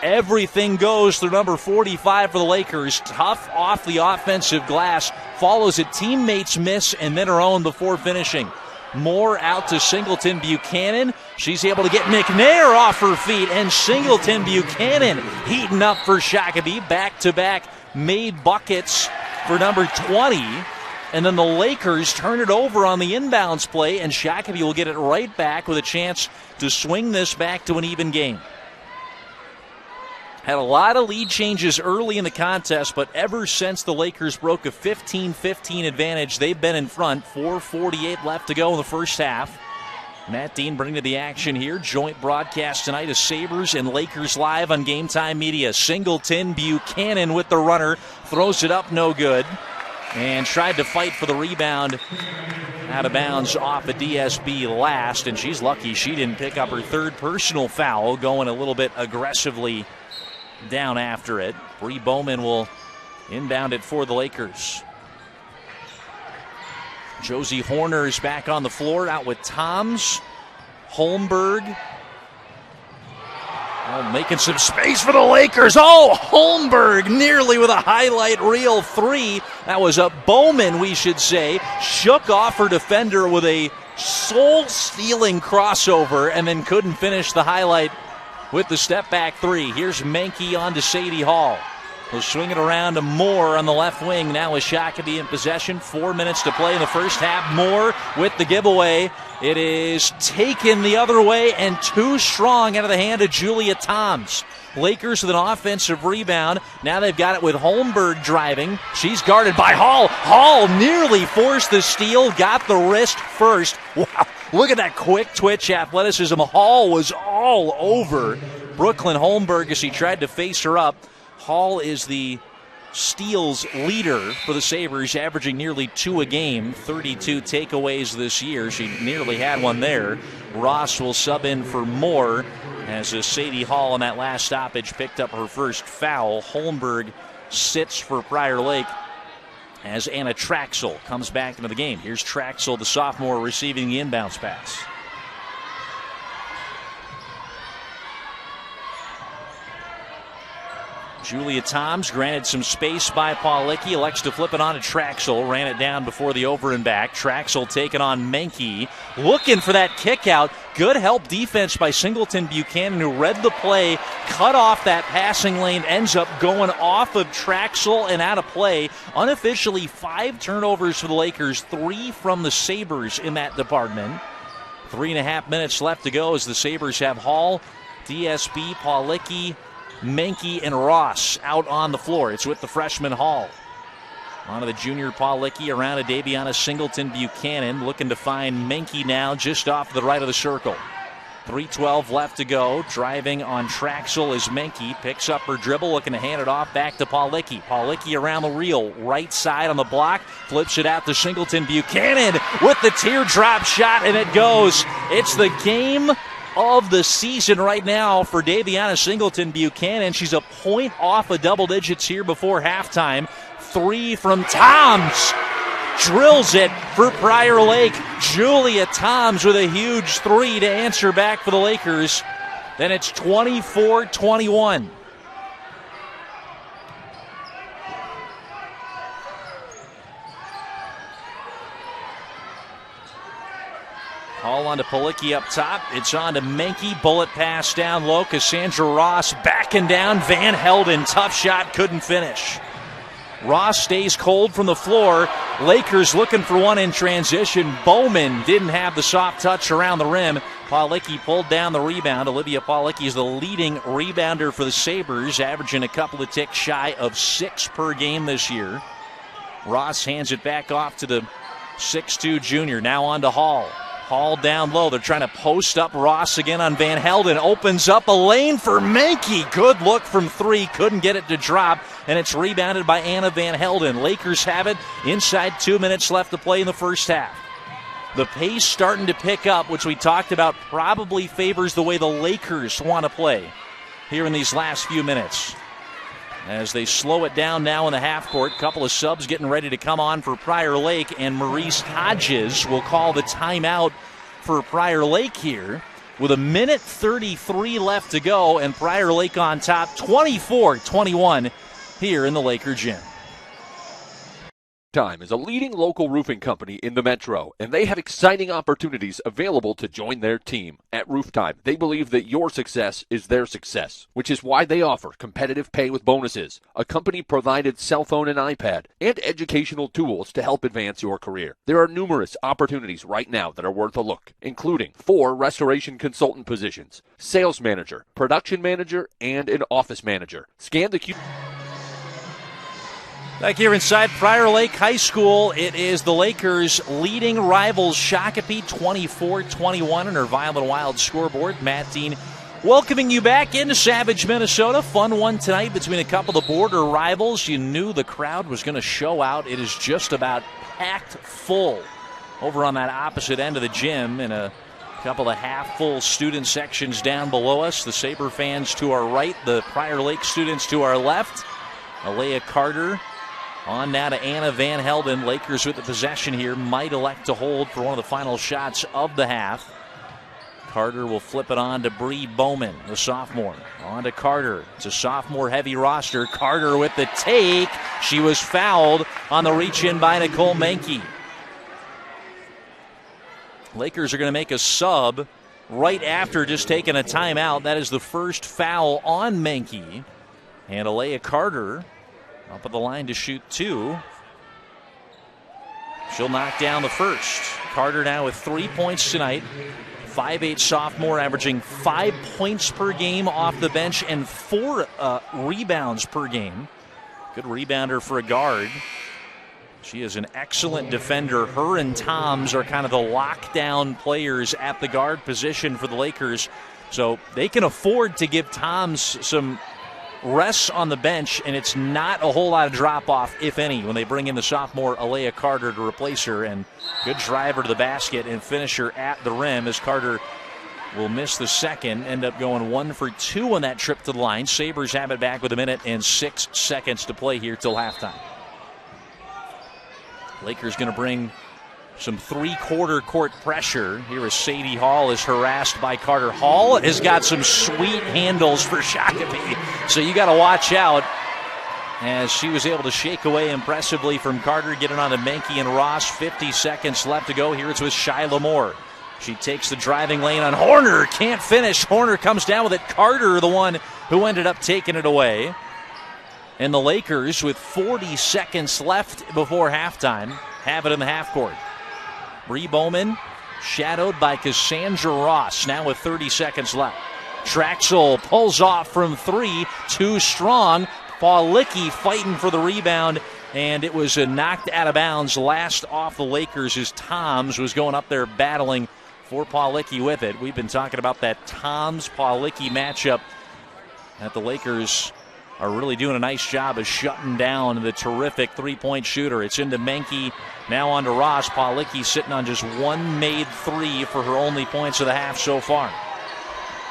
Everything goes through number 45 for the Lakers. Tough off the offensive glass, follows a teammate's miss and then her own before finishing. Moore out to Singleton-Buchanan. She's able to get McNair off her feet, and Singleton-Buchanan heating up for Shakopee. Back-to-back made buckets for number 20. And then the Lakers turn it over on the inbounds play, and Shakopee will get it right back with a chance to swing this back to an even game. Had a lot of lead changes early in the contest, but ever since the Lakers broke a 15-15 advantage, they've been in front. 4:48 left to go in the first half. Matt Dean bringing to the action here. Joint broadcast tonight of Sabres and Lakers live on Game Time Media. Singleton-Buchanan with the runner. Throws it up, no good. And tried to fight for the rebound. Out of bounds off a DSB last, and she's lucky she didn't pick up her third personal foul, going a little bit aggressively down after it. Bree Bowman will inbound it for the Lakers. Josie Horner is back on the floor, out with Toms. Holmberg. Oh, making some space for the Lakers. Oh, Holmberg nearly with a highlight reel three. That was a Bowman, we should say. Shook off her defender with a soul-stealing crossover and then couldn't finish the highlight with the step-back three. Here's Menke on to Sadie Hall. We'll swing it around to Moore on the left wing. Now with Shakopee in possession. 4 minutes to play in the first half. Moore with the giveaway. It is taken the other way and too strong out of the hand of Julia Toms. Lakers with an offensive rebound. Now they've got it with Holmberg driving. She's guarded by Hall. Hall nearly forced the steal. Got the wrist first. Wow. Look at that quick twitch athleticism. Hall was all over Brooklyn Holmberg as he tried to face her up. Hall is the steals leader for the Sabres, averaging nearly 2 a game, 32 takeaways this year. She nearly had one there. Ross will sub in for Moore as Sadie Hall on that last stoppage picked up her first foul. Holmberg sits for Prior Lake as Anna Traxel comes back into the game. Here's Traxel, the sophomore, receiving the inbounds pass. Julia Toms granted some space by Pawlicki, elects to flip it on to Traxel, ran it down before the over and back. Traxel taking on Menke, looking for that kick out. Good help defense by Singleton-Buchanan, who read the play, cut off that passing lane, ends up going off of Traxel and out of play. Unofficially 5 turnovers for the Lakers, 3 from the Sabres in that department. 3.5 minutes left to go as the Sabres have Hall, DSB, Pawlicki, Menke, and Ross out on the floor. It's with the freshman Hall. On to the junior Pawlicki, around to Daviyana Singleton-Buchanan, looking to find Menke now just off the right of the circle. 3:12 left to go. Driving on Traxel is Menke. Picks up her dribble, looking to hand it off back to Pawlicki. Pawlicki around the reel, right side on the block, flips it out to Singleton-Buchanan with the teardrop shot, and it goes. It's the game of the season right now for Daviyana Singleton-Buchanan. She's a point off of double digits here before halftime. 3 from Toms. Drills it for Prior Lake. Julia Toms with a huge 3 to answer back for the Lakers. Then it's 24-21. All on to Pawlicki up top. It's on to Menke. Bullet pass down low. Cassandra Ross backing down. Van Helden, tough shot, couldn't finish. Ross stays cold from the floor. Lakers looking for one in transition. Bowman didn't have the soft touch around the rim. Pawlicki pulled down the rebound. Olivia Pawlicki is the leading rebounder for the Sabres, averaging a couple of ticks shy of 6 per game this year. Ross hands it back off to the 6'2 junior. Now on to Hall. Hall down low. They're trying to post up Ross again on Van Helden. Opens up a lane for Menke. Good look from 3. Couldn't get it to drop. And it's rebounded by Anna Van Helden. Lakers have it inside 2 minutes left to play in the first half. The pace starting to pick up, which we talked about probably favors the way the Lakers want to play here in these last few minutes. As they slow it down now in the half court, couple of subs getting ready to come on for Prior Lake, and Maurice Hodges will call the timeout for Prior Lake here with 1:33 left to go, and Prior Lake on top 24-21 here in the Laker gym. Time is a leading local roofing company in the Metro, and they have exciting opportunities available to join their team. At Rooftime, they believe that your success is their success, which is why they offer competitive pay with bonuses, a company-provided cell phone and iPad, and educational tools to help advance your career. There are numerous opportunities right now that are worth a look, including 4 restoration consultant positions, sales manager, production manager, and an office manager. Scan the Back here inside Prior Lake High School, it is the Lakers leading rivals Shakopee 24-21 on our Violent Wild scoreboard. Matt Dean welcoming you back into Savage, Minnesota. Fun one tonight between a couple of border rivals. You knew the crowd was going to show out. It is just about packed full over on that opposite end of the gym, and a couple of half-full student sections down below us. The Saber fans to our right, the Prior Lake students to our left. Alea Carter on now to Anna Van Helden. Lakers with the possession here. Might elect to hold for one of the final shots of the half. Carter will flip it on to Bree Bowman, the sophomore. On to Carter. It's a sophomore-heavy roster. Carter with the take. She was fouled on the reach-in by Nicole Menke. Lakers are going to make a sub right after just taking a timeout. That is the first foul on Menke. And Alea Carter up at the line to shoot 2. She'll knock down the first. Carter now with 3 points tonight. 5'8" sophomore, averaging 5 points per game off the bench and 4 rebounds per game. Good rebounder for a guard. She is an excellent defender. Her and Toms are kind of the lockdown players at the guard position for the Lakers. So they can afford to give Toms some rests on the bench, and it's not a whole lot of drop-off, if any, when they bring in the sophomore Alea Carter to replace her. And good driver to the basket and finisher at the rim, as Carter will miss the second, end up going 1 for 2 on that trip to the line. Sabres have it back with 1:06 to play here till halftime. Lakers going to bring some three-quarter court pressure. Here is Sadie Hall is harassed by Carter. Hall has got some sweet handles for Shakopee, so you got to watch out, as she was able to shake away impressively from Carter, getting on to Menke and Ross. 50 seconds left to go. Here it's with Shyla Moore. She takes the driving lane on Horner. Can't finish. Horner comes down with it. Carter, the one who ended up taking it away. And the Lakers, with 40 seconds left before halftime, have it in the half court. Bree Bowman shadowed by Cassandra Ross, now with 30 seconds left. Traxel pulls off from 3, too strong. Paulicki fighting for the rebound, and it was knocked out of bounds. Last off the Lakers as Toms was going up there battling for Paulicki with it. We've been talking about that Toms-Paulicki matchup that the Lakers are really doing a nice job of shutting down the terrific three-point shooter. It's into Menke, now on to Ross. Paulicki sitting on just 1 made 3 for her only points of the half so far.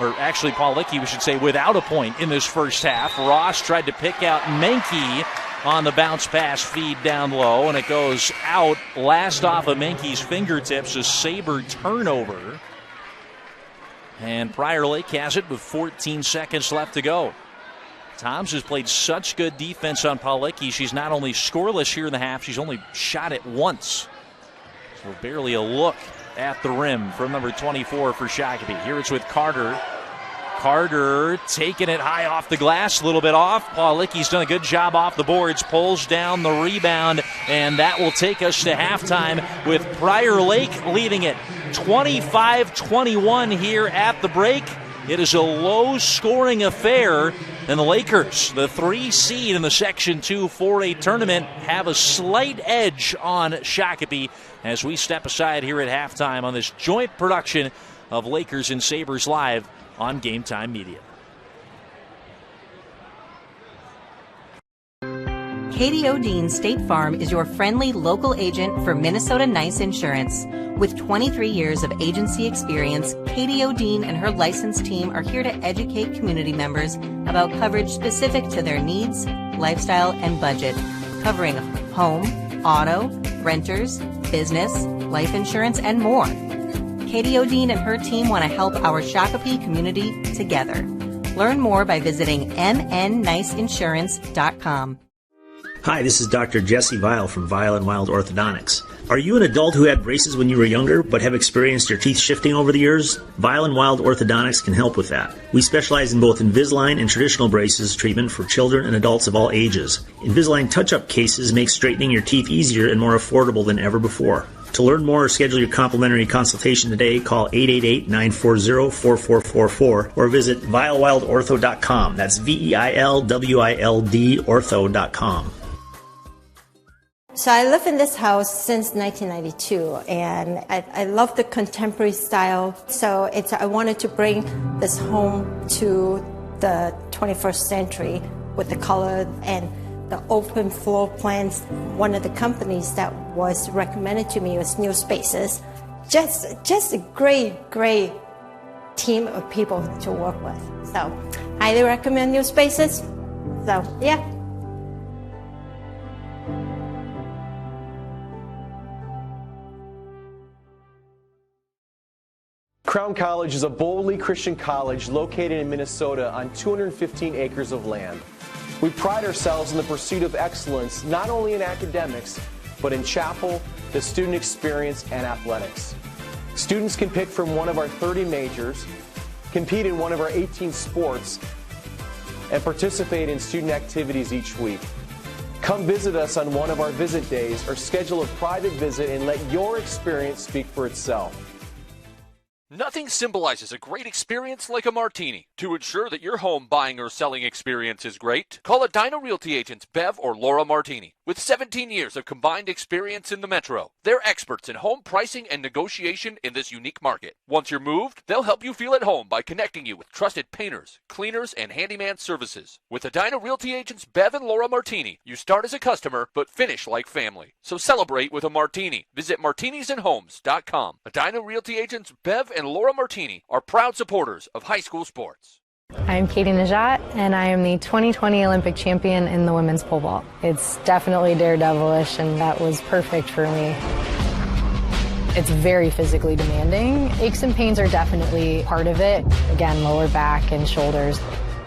Or actually, Paulicki, we should say, without a point in this first half. Ross tried to pick out Menke on the bounce pass feed down low, and it goes out. Last off of Menke's fingertips, a Saber turnover. And Prior Lake has it with 14 seconds left to go. Toms has played such good defense on Paulicki. She's not only scoreless here in the half, she's only shot it once. So barely a look at the rim from number 24 for Shakopee. Here it's with Carter. Carter taking it high off the glass, a little bit off. Paulicki's done a good job off the boards, pulls down the rebound, and that will take us to halftime with Prior Lake leading it 25-21 here at the break. It is a low-scoring affair, and the Lakers, the 3 seed in the Section 2 4A tournament, have a slight edge on Shakopee as we step aside here at halftime on this joint production of Lakers and Sabres Live on Game Time Media. Katie O'Dean State Farm is your friendly local agent for Minnesota Nice Insurance. With 23 years of agency experience, Katie O'Dean and her licensed team are here to educate community members about coverage specific to their needs, lifestyle, and budget, covering home, auto, renters, business, life insurance, and more. Katie O'Dean and her team want to help our Shakopee community together. Learn more by visiting mnniceinsurance.com. Hi, this is Dr. Jesse Vile from Vile and Wild Orthodontics. Are you an adult who had braces when you were younger but have experienced your teeth shifting over the years? Vile and Wild Orthodontics can help with that. We specialize in both Invisalign and traditional braces treatment for children and adults of all ages. Invisalign touch-up cases make straightening your teeth easier and more affordable than ever before. To learn more or schedule your complimentary consultation today, call 888-940-4444 or visit vilewildortho.com. That's VEILWILD ortho.com. So I live in this house since 1992, and I love the contemporary style. So I wanted to bring this home to the 21st century with the color and the open floor plans. One of the companies that was recommended to me was New Spaces. Just a great team of people to work with. So highly recommend New Spaces. So yeah. Crown College is a boldly Christian college located in Minnesota on 215 acres of land. We pride ourselves in the pursuit of excellence, not only in academics, but in chapel, the student experience, and athletics. Students can pick from one of our 30 majors, compete in one of our 18 sports, and participate in student activities each week. Come visit us on one of our visit days or schedule a private visit and let your experience speak for itself. Nothing symbolizes a great experience like a martini. To ensure that your home buying or selling experience is great, call Edina Realty agents Bev or Laura Martini. With 17 years of combined experience in the Metro, they're experts in home pricing and negotiation in this unique market. Once you're moved, they'll help you feel at home by connecting you with trusted painters, cleaners, and handyman services. With Edina Realty agents Bev and Laura Martini, you start as a customer but finish like family. So celebrate with a martini. Visit martinisandhomes.com. Edina Realty agents Bev and Laura Martini are proud supporters of high school sports. I'm Katie Najat, and I am the 2020 Olympic champion in the women's pole vault. It's definitely daredevilish, and that was perfect for me. It's very physically demanding. Aches and pains are definitely part of it. Again, lower back and shoulders.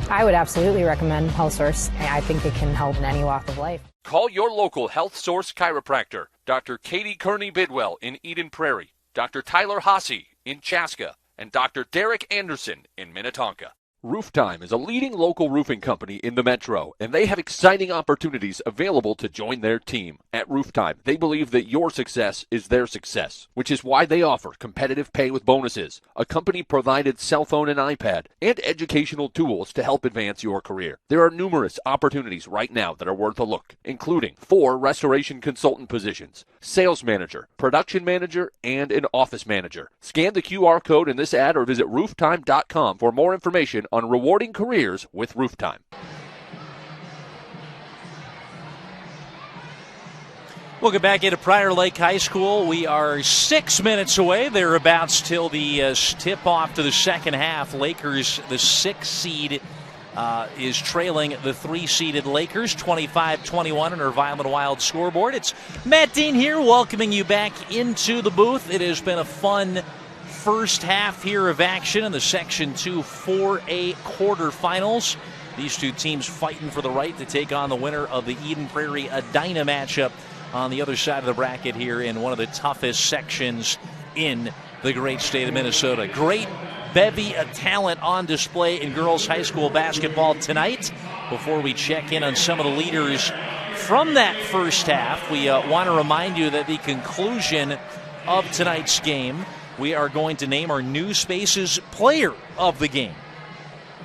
I would absolutely recommend Health Source. I think it can help in any walk of life. Call your local Health Source chiropractor, Dr. Katie Kearney Bidwell in Eden Prairie, Dr. Tyler Hasse in Chaska, and Dr. Derek Anderson in Minnetonka. Rooftime is a leading local roofing company in the Metro, and they have exciting opportunities available to join their team. At Rooftime, they believe that your success is their success, which is why they offer competitive pay with bonuses, a company-provided cell phone and iPad, and educational tools to help advance your career. There are numerous opportunities right now that are worth a look, including 4 restoration consultant positions, sales manager, production manager, and an office manager. Scan the QR code in this ad or visit rooftime.com for more information on rewarding careers with Rooftime. Welcome back into Prior Lake High School. We are 6 minutes away, thereabouts, till the tip-off to the second half. Lakers, the 6th seed, is trailing the 3-seeded Lakers, 25-21 on our Violent Wild scoreboard. It's Matt Dean here, welcoming you back into the booth. It has been a fun first half here of action in the Section 2 4A quarterfinals. These two teams fighting for the right to take on the winner of the Eden Prairie Edina matchup on the other side of the bracket here in one of the toughest sections in the great state of Minnesota. Great bevy of talent on display in girls high school basketball tonight. Before we check in on some of the leaders from that first half, we want to remind you that the conclusion of tonight's game, we are going to name our New Spaces player of the game.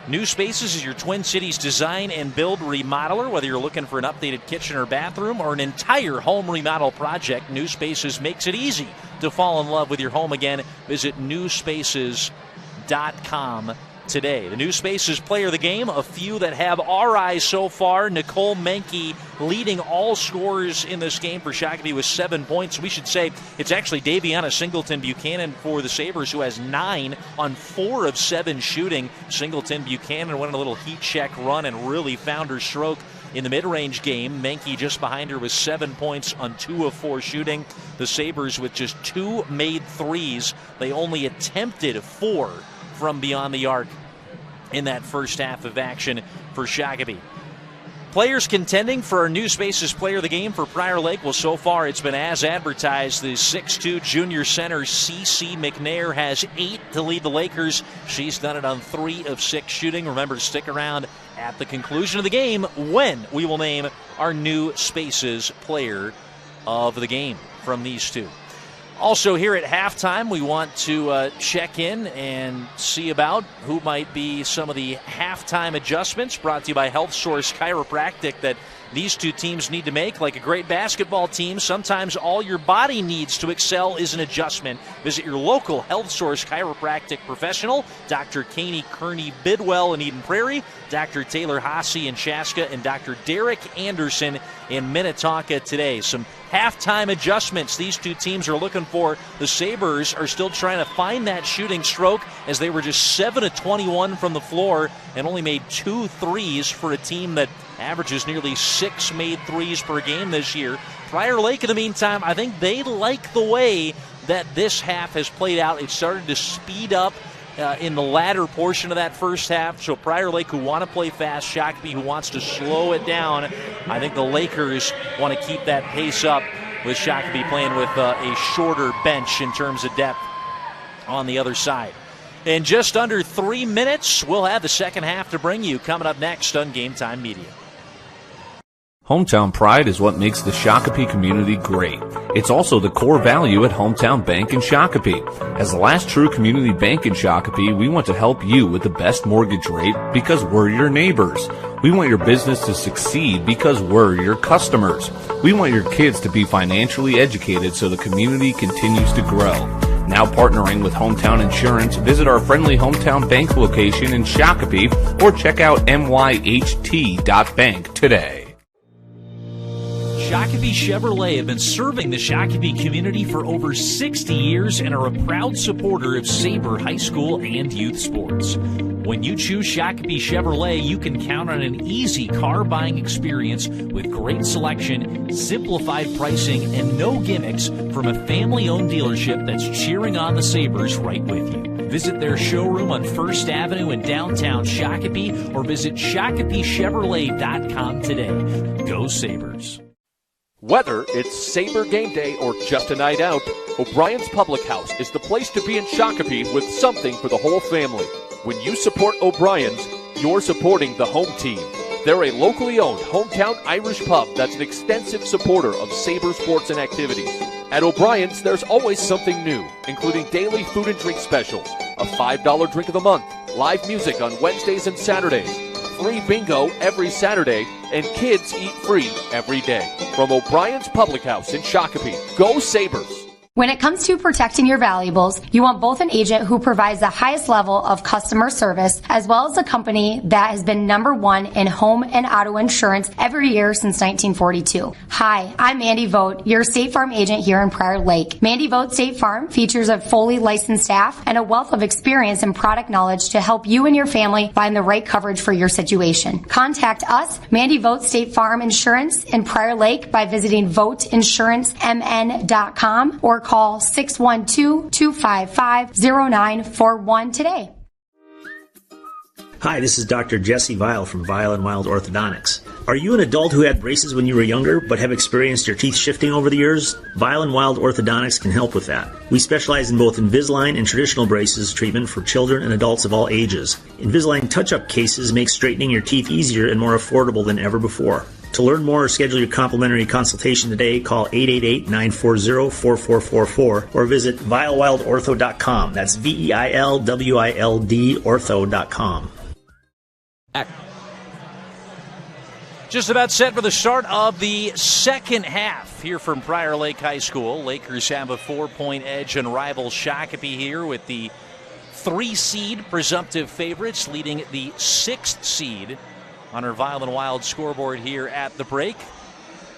New Spaces is your Twin Cities design and build remodeler. Whether you're looking for an updated kitchen or bathroom or an entire home remodel project, New Spaces makes it easy to fall in love with your home again. Visit newspaces.com today. The New Spaces player of the game, a few that have our eyes so far. Nicole Menke leading all scorers in this game for Shakopee with 7 points. We should say it's actually Daviyana Singleton-Buchanan for the Sabres, who has 9 on 4 of 7 shooting. Singleton-Buchanan went on a little heat check run and really found her stroke in the mid-range game. Menke just behind her with 7 points on 2 of 4 shooting. The Sabres with just 2 made threes. They only attempted 4 from beyond the arc in that first half of action for Shakopee. Players contending for our New Spaces player of the game for Prior Lake. Well, so far it's been as advertised. The 6'2 junior center CeCe McNair has 8 to lead the Lakers. She's done it on 3 of 6 shooting. Remember to stick around at the conclusion of the game when we will name our New Spaces player of the game from these two. Also here at halftime, we want to check in and see about who might be some of the halftime adjustments brought to you by Health Source Chiropractic that these two teams need to make. Like a great basketball team, sometimes all your body needs to excel is an adjustment. Visit your local Health Source Chiropractic professional, Dr. Caney Kearney Bidwell in Eden Prairie, Dr. Taylor Hasse in Chaska, and Dr. Derek Anderson in Minnetonka today. Some halftime adjustments these two teams are looking for. The Sabres are still trying to find that shooting stroke as they were just 7 of 21 from the floor and only made 2 threes for a team that averages nearly 6 made threes per game this year. Prior Lake, in the meantime, I think they like the way that this half has played out. It started to speed up in the latter portion of that first half. So Prior Lake, who want to play fast, Shakopee, who wants to slow it down. I think the Lakers want to keep that pace up with Shakopee playing with a shorter bench in terms of depth on the other side. In just under 3 minutes, we'll have the second half to bring you coming up next on Game Time Media. Hometown pride is what makes the Shakopee community great. It's also the core value at Hometown Bank in Shakopee. As the last true community bank in Shakopee, we want to help you with the best mortgage rate because we're your neighbors. We want your business to succeed because we're your customers. We want your kids to be financially educated so the community continues to grow. Now partnering with Hometown Insurance, visit our friendly Hometown Bank location in Shakopee or check out myht.bank today. Shakopee Chevrolet have been serving the Shakopee community for over 60 years and are a proud supporter of Saber High School and youth sports. When you choose Shakopee Chevrolet, you can count on an easy car buying experience with great selection, simplified pricing, and no gimmicks from a family-owned dealership that's cheering on the Sabres right with you. Visit their showroom on 1st Avenue in downtown Shakopee or visit ShakopeeChevrolet.com today. Go Sabres. Whether it's Sabre game day or just a night out, O'Brien's Public House is the place to be in Shakopee with something for the whole family. When you support O'Brien's, you're supporting the home team. They're a locally owned hometown Irish pub that's an extensive supporter of Sabre sports and activities. At O'Brien's, there's always something new, including daily food and drink specials, a $5 drink of the month, live music on Wednesdays and Saturdays, free bingo every Saturday, and kids eat free every day. From O'Brien's Public House in Shakopee, go Sabres! When it comes to protecting your valuables, you want both an agent who provides the highest level of customer service as well as a company that has been #1 in home and auto insurance every year since 1942. Hi, I'm Mandy Vogt, your State Farm agent here in Prior Lake. Mandy Vogt State Farm features a fully licensed staff and a wealth of experience and product knowledge to help you and your family find the right coverage for your situation. Contact us, Mandy Vogt State Farm Insurance in Prior Lake, by visiting voteinsuranceMN.com or call 612-255-0941 today. Hi, this is Dr. Jesse Vile from Vile and Wild Orthodontics. Are you an adult who had braces when you were younger but have experienced your teeth shifting over the years? Vile and Wild Orthodontics can help with that. We specialize in both Invisalign and traditional braces treatment for children and adults of all ages. Invisalign touch-up cases make straightening your teeth easier and more affordable than ever before. To learn more or schedule your complimentary consultation today, call 888-940-4444 or visit vilewildortho.com. That's VEILWILD ortho.com. Just about set for the start of the second half here from Prior Lake High School. Lakers have a 4-point edge on rival Shakopee here with the 3 seed presumptive favorites, leading the 6th seed on our Violent Wild scoreboard here at the break.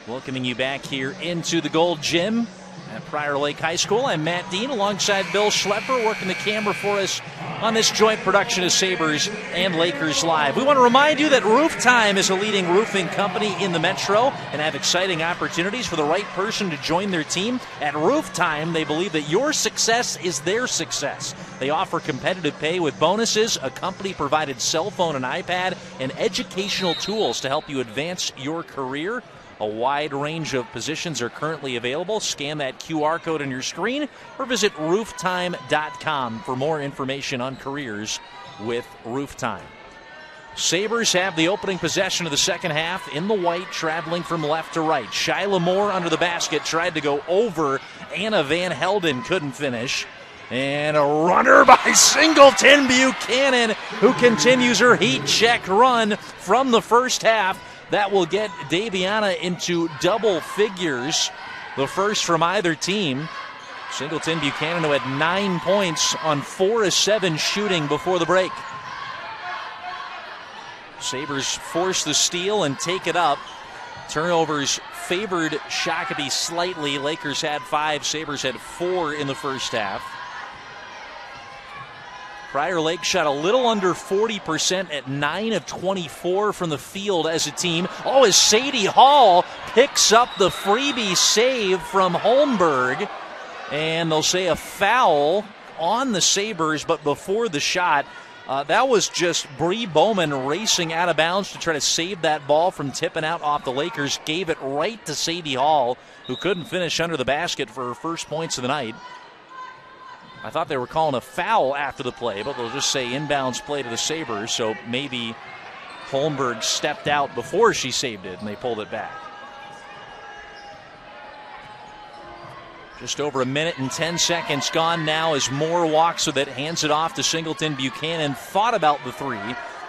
Welcoming you back here into the Gold Gym at Prior Lake High School. I'm Matt Dean alongside Bill Schlepper, working the camera for us on this joint production of Sabres and Lakers Live. We want to remind you that Roof Time is a leading roofing company in the Metro and have exciting opportunities for the right person to join their team. At Roof Time, they believe that your success is their success. They offer competitive pay with bonuses, a company-provided cell phone and iPad, and educational tools to help you advance your career. A wide range of positions are currently available. Scan that QR code on your screen or visit rooftime.com for more information on careers with Rooftime. Sabres have the opening possession of the second half in the white, traveling from left to right. Shyla Moore under the basket, tried to go over. Anna Van Helden couldn't finish. And a runner by Singleton-Buchanan, who continues her heat check run from the first half. That will get Daviyana into double figures, the first from either team. Singleton-Buchanan, who had 9 points on 4 of 7 shooting before the break. Sabres force the steal and take it up. Turnovers favored Shakopee slightly. Lakers had 5, Sabres had 4 in the first half. Prior Lake shot a little under 40% at 9 of 24 from the field as a team. Oh, as Sadie Hall picks up the freebie save from Holmberg. And they'll say a foul on the Sabres, but before the shot, that was just Bree Bowman racing out of bounds to try to save that ball from tipping out off the Lakers. Gave it right to Sadie Hall, who couldn't finish under the basket for her first points of the night. I thought they were calling a foul after the play, but they'll just say inbounds play to the Sabres, so maybe Holmberg stepped out before she saved it, and they pulled it back. Just over a minute and 10 seconds gone now as Moore walks with it, hands it off to Singleton-Buchanan, thought about the 3,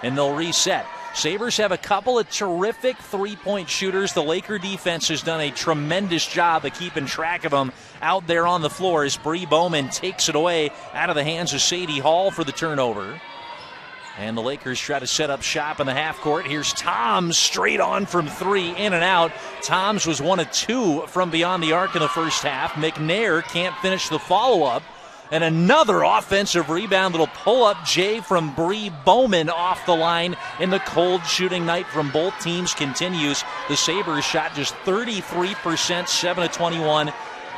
and they'll reset. Sabres have a couple of terrific three-point shooters. The Laker defense has done a tremendous job of keeping track of them out there on the floor as Bree Bowman takes it away out of the hands of Sadie Hall for the turnover. And the Lakers try to set up shop in the half court. Here's Toms straight on from 3, in and out. Toms was 1 of 2 from beyond the arc in the first half. McNair can't finish the follow-up. And another offensive rebound that'll pull up Jay from Bree Bowman off the line in the cold shooting night from both teams continues. The Sabres shot just 33%, 7 of 21.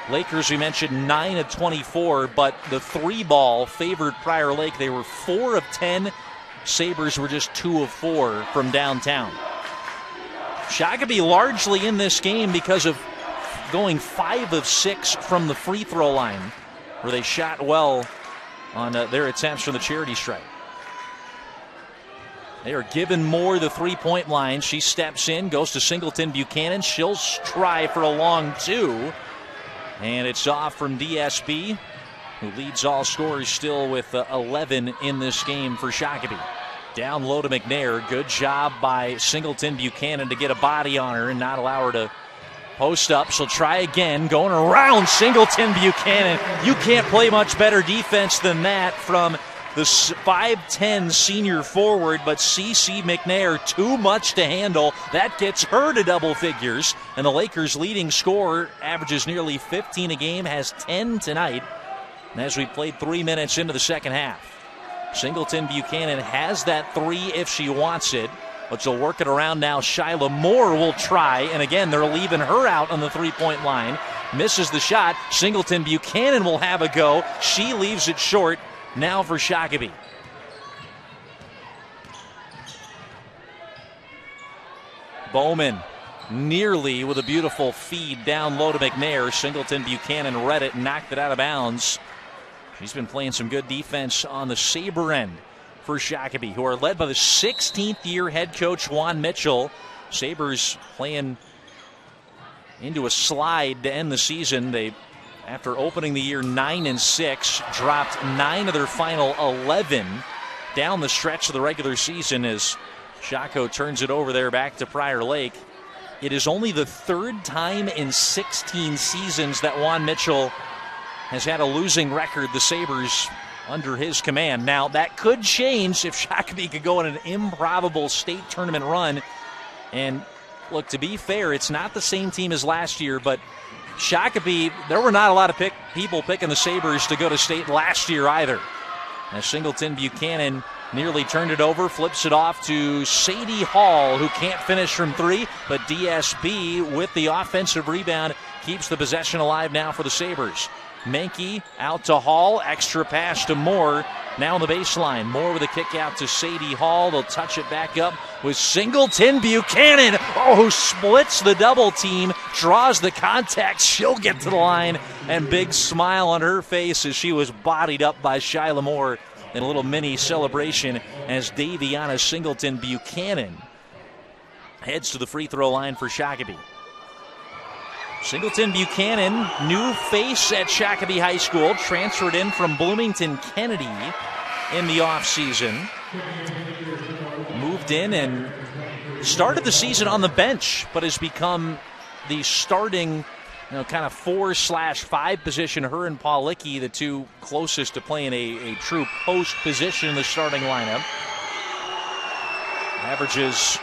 Lakers, we mentioned, 9 of 24, but the 3 ball favored Prior Lake. They were 4 of 10. Sabres were just 2 of 4 from downtown. Shakopee largely in this game because of going 5 of 6 from the free throw line, where they shot well on their attempts from the charity stripe. They are giving Moore the three-point line. She steps in, goes to Singleton-Buchanan. She'll try for a long 2. And it's off from DSB, who leads all scorers still with 11 in this game for Shakopee. Down low to McNair. Good job by Singleton-Buchanan to get a body on her and not allow her to post up. She'll try again, going around Singleton-Buchanan. You can't play much better defense than that from the 5'10 senior forward, but CeCe McNair, too much to handle. That gets her to double figures, and the Lakers' leading scorer averages nearly 15 a game, has 10 tonight, and as we played 3 minutes into the second half. Singleton-Buchanan has that 3 if she wants it, but she'll work it around now. Shyla Moore will try, and again, they're leaving her out on the three-point line. Misses the shot. Singleton-Buchanan will have a go. She leaves it short. Now for Shakopee. Bowman nearly with a beautiful feed down low to McNair. Singleton-Buchanan read it and knocked it out of bounds. She's been playing some good defense on the Saber end for Shakopee, who are led by the 16th year head coach Juan Mitchell. Sabres playing into a slide to end the season. They, after opening the year 9-6, dropped 9 of their final 11 down the stretch of the regular season as Shaco turns it over there back to Prior Lake. It is only the 3rd time in 16 seasons that Juan Mitchell has had a losing record. The Sabres under his command. Now, that could change if Shakopee could go on an improbable state tournament run. And, look, to be fair, it's not the same team as last year, but Shakopee, there were not a lot of people picking the Sabres to go to state last year either. As Singleton-Buchanan nearly turned it over, flips it off to Sadie Hall, who can't finish from three, but DSB with the offensive rebound keeps the possession alive now for the Sabres. Menke out to Hall, extra pass to Moore, now on the baseline. Moore with a kick out to Sadie Hall. They'll touch it back up with Singleton-Buchanan, who splits the double team, draws the contact. She'll get to the line, and big smile on her face as she was bodied up by Shyla Moore in a little mini celebration as Daviyana Singleton-Buchanan heads to the free throw line for Shakopee. Singleton-Buchanan, new face at Shakopee High School, transferred in from Bloomington Kennedy in the offseason. Moved in and started the season on the bench, but has become the starting, kind of 4/5 position. Her and Paul Lickey, the two closest to playing a true post position in the starting lineup. Averages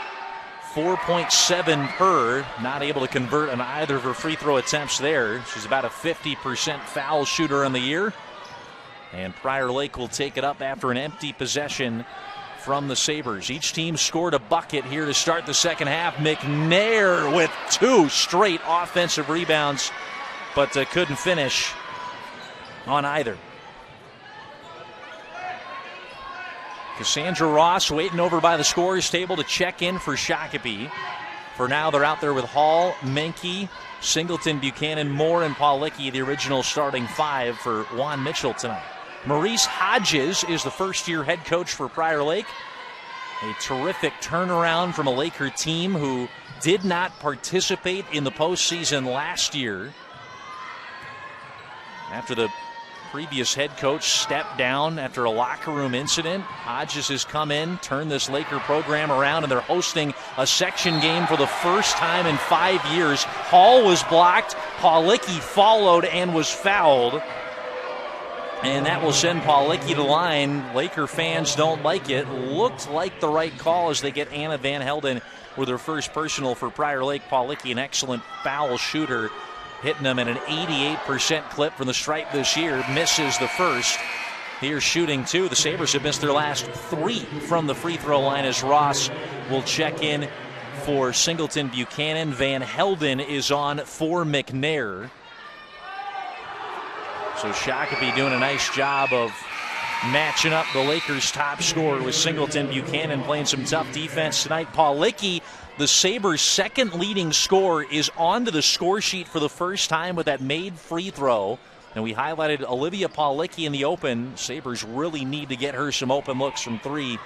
4.7 per, not able to convert on either of her free throw attempts there. She's about a 50% foul shooter on the year. And Prior Lake will take it up after an empty possession from the Sabres. Each team scored a bucket here to start the second half. McNair with 2 straight offensive rebounds, but couldn't finish on either. Cassandra Ross waiting over by the scorer's table to check in for Shakopee. For now, they're out there with Hall, Menke, Singleton-Buchanan, Moore, and Paul Lickey, the original starting 5 for Juan Mitchell tonight. Maurice Hodges is the first-year head coach for Prior Lake. A terrific turnaround from a Laker team who did not participate in the postseason last year. After the previous head coach stepped down after a locker room incident, Hodges has come in, turned this Laker program around, and they're hosting a section game for the first time in 5 years. Hall was blocked, Paul Lickey followed and was fouled. And that will send Paul Lickey to the line. Laker fans don't like it. Looked like the right call as they get Anna Van Helden with her first personal for Prior Lake. Paul Lickey, an excellent foul shooter, hitting them at an 88% clip from the stripe this year. Misses the first. Here shooting 2. The Sabres have missed their last 3 from the free throw line as Ross will check in for Singleton-Buchanan. Van Helden is on for McNair. So Shakopee doing a nice job of matching up the Lakers' top scorer with Singleton-Buchanan playing some tough defense tonight. Paul Lickey, the Sabres' second leading scorer, is onto the score sheet for the first time with that made free throw. And we highlighted Olivia Paul Lickey in the open. Sabres really need to get her some open looks from 3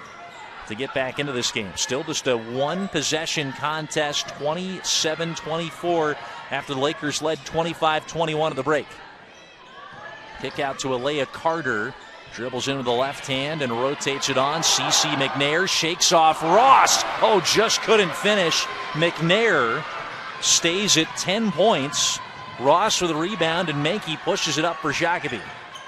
to get back into this game. Still just a 1-possession contest, 27-24 after the Lakers led 25-21 at the break. Kick out to Alea Carter. Dribbles into the left hand and rotates it on. CeCe McNair shakes off Ross. Just couldn't finish. McNair stays at 10 points. Ross with a rebound, and Menke pushes it up for Shakopee.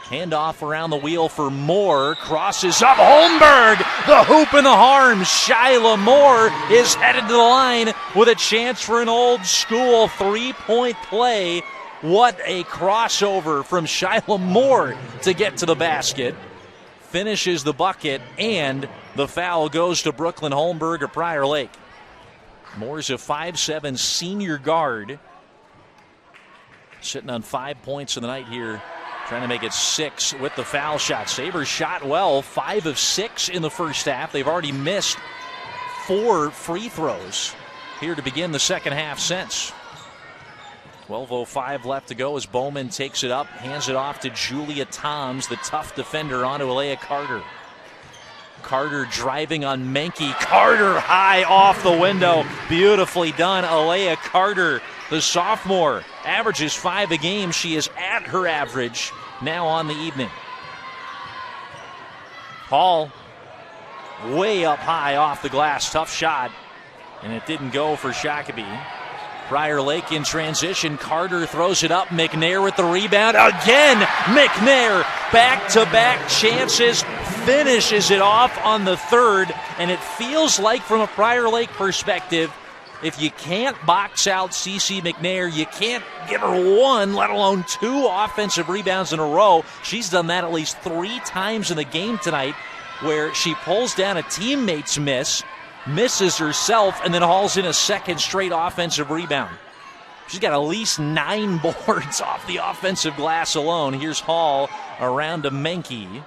Handoff around the wheel for Moore. Crosses up. Holmberg, the hoop and the harm. Shyla Moore is headed to the line with a chance for an old school 3-point play. What a crossover from Shyla Moore to get to the basket. Finishes the bucket, and the foul goes to Brooklyn Holmberg of Prior Lake. Moore's a 5'7" senior guard. Sitting on 5 points in the night here, trying to make it 6 with the foul shot. Sabres shot well, 5 of 6 in the first half. They've already missed 4 free throws here to begin the second half since. 12:05 left to go as Bowman takes it up, hands it off to Julia Toms, the tough defender, onto Alea Carter. Carter driving on Menke. Carter high off the window. Beautifully done. Alea Carter, the sophomore, averages 5 a game. She is at her average now on the evening. Hall way up high off the glass. Tough shot, and it didn't go for Shakopee. Prior Lake in transition. Carter throws it up. McNair with the rebound. Again, McNair back-to-back chances, finishes it off on the third, and it feels like from a Prior Lake perspective, if you can't box out CeCe McNair, you can't give her one, let alone two offensive rebounds in a row. She's done that at least 3 times in the game tonight, where she pulls down a teammate's miss, misses herself, and then hauls in a second straight offensive rebound. She's got at least 9 boards off the offensive glass alone. Here's Hall around to Menke.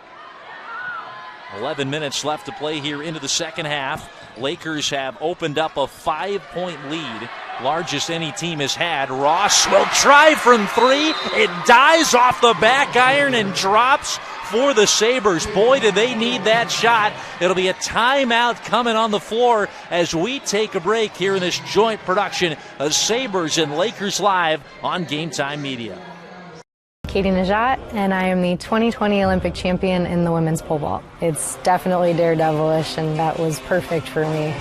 11 minutes left to play here into the second half. Lakers have opened up a 5-point lead, largest any team has had. Ross will try from 3. It dies off the back iron and drops for the Sabres. Boy, do they need that shot. It'll be a timeout coming on the floor as we take a break here in this joint production of Sabres and Lakers Live on Game Time Media. Katie Najat, and I am the 2020 Olympic champion in the women's pole vault. It's definitely daredevilish, and that was perfect for me.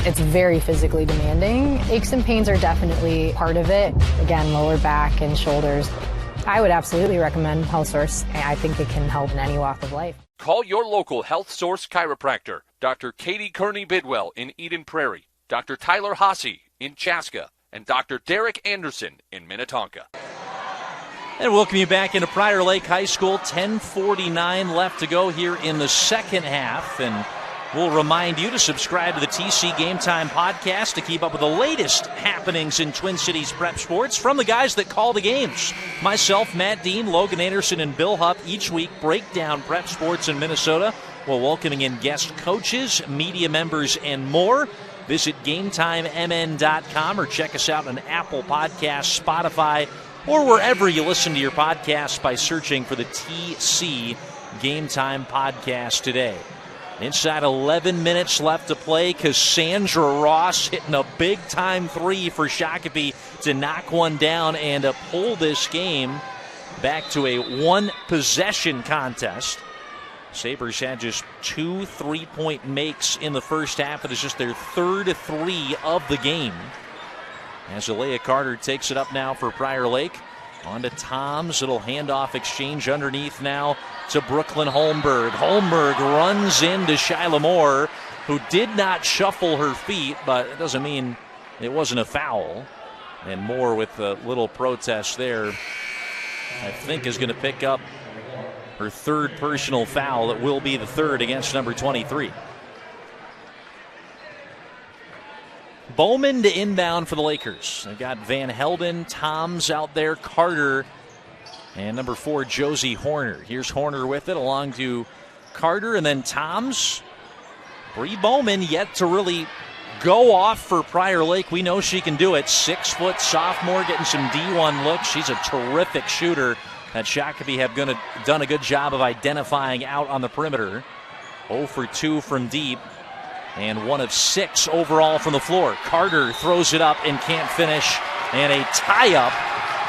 It's very physically demanding. Aches and pains are definitely part of it. Again, lower back and shoulders. I would absolutely recommend Health Source. I think it can help in any walk of life. Call your local Health Source chiropractor, Dr. Katie Kearney-Bidwell in Eden Prairie, Dr. Tyler Hasse in Chaska, and Dr. Derek Anderson in Minnetonka. And welcome you back into Prior Lake High School. 10:49 left to go here in the second half. And we'll remind you to subscribe to the TC Game Time podcast to keep up with the latest happenings in Twin Cities prep sports from the guys that call the games. Myself, Matt Dean, Logan Anderson, and Bill Hupp each week break down prep sports in Minnesota while welcoming in guest coaches, media members, and more. Visit GameTimeMN.com or check us out on Apple Podcasts, Spotify, or wherever you listen to your podcasts by searching for the TC Game Time podcast today. Inside 11 minutes left to play. Cassandra Ross hitting a big-time 3 for Shakopee to knock one down and to pull this game back to a 1-possession contest. Sabres had just 2 3-point makes in the first half. It is just their third 3 of the game. As Alea Carter takes it up now for Prior Lake. On to Toms. It'll handoff exchange underneath now to Brooklyn Holmberg. Holmberg runs into Shyla Moore, who did not shuffle her feet, but it doesn't mean it wasn't a foul. And Moore with a little protest there, I think is going to pick up her third personal foul. It will be the third against number 23. Bowman to inbound for the Lakers. They've got Van Helden, Toms out there, Carter, and number 4, Josie Horner. Here's Horner with it along to Carter and then Toms. Bree Bowman yet to really go off for Prior Lake. We know she can do it. 6-foot sophomore getting some D1 looks. She's a terrific shooter that Shakopee have done a good job of identifying out on the perimeter. 0 for 2 from deep. And 1 of 6 overall from the floor. Carter throws it up and can't finish. And a tie-up,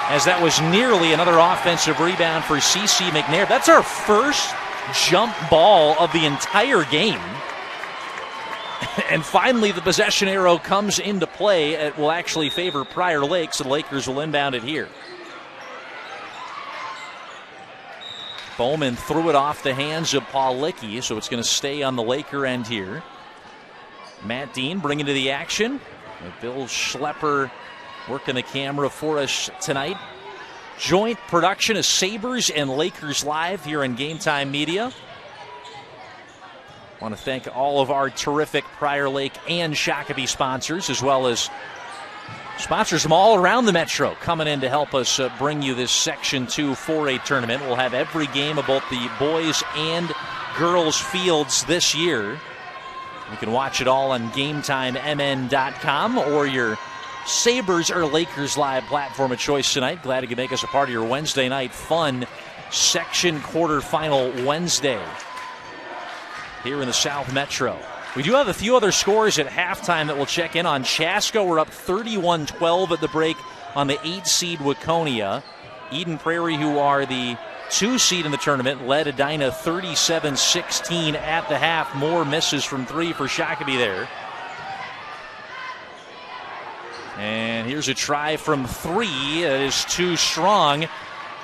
as that was nearly another offensive rebound for CeCe McNair. That's our first jump ball of the entire game. And finally, the possession arrow comes into play. It will actually favor Prior Lake, so the Lakers will inbound it here. Bowman threw it off the hands of Paul Licky, so it's going to stay on the Laker end here. Matt Dean bringing to the action. Bill Schlepper working the camera for us tonight. Joint production of Sabres and Lakers Live here on Game Time Media. I want to thank all of our terrific Prior Lake and Shakopee sponsors, as well as sponsors from all around the Metro coming in to help us bring you this Section 2 4A tournament. We'll have every game of both the boys and girls fields this year. You can watch it all on GameTimeMN.com or your Sabres or Lakers Live platform of choice tonight. Glad you can make us a part of your Wednesday night fun section quarterfinal Wednesday here in the South Metro. We do have a few other scores at halftime that we'll check in on. Chaska, we're up 31-12 at the break on the 8-seed Waconia. Eden Prairie, who are the 2-seed in the tournament, led Edina 37-16 at the half. More misses from 3 for Shakopee there. And here's a try from 3. It is too strong.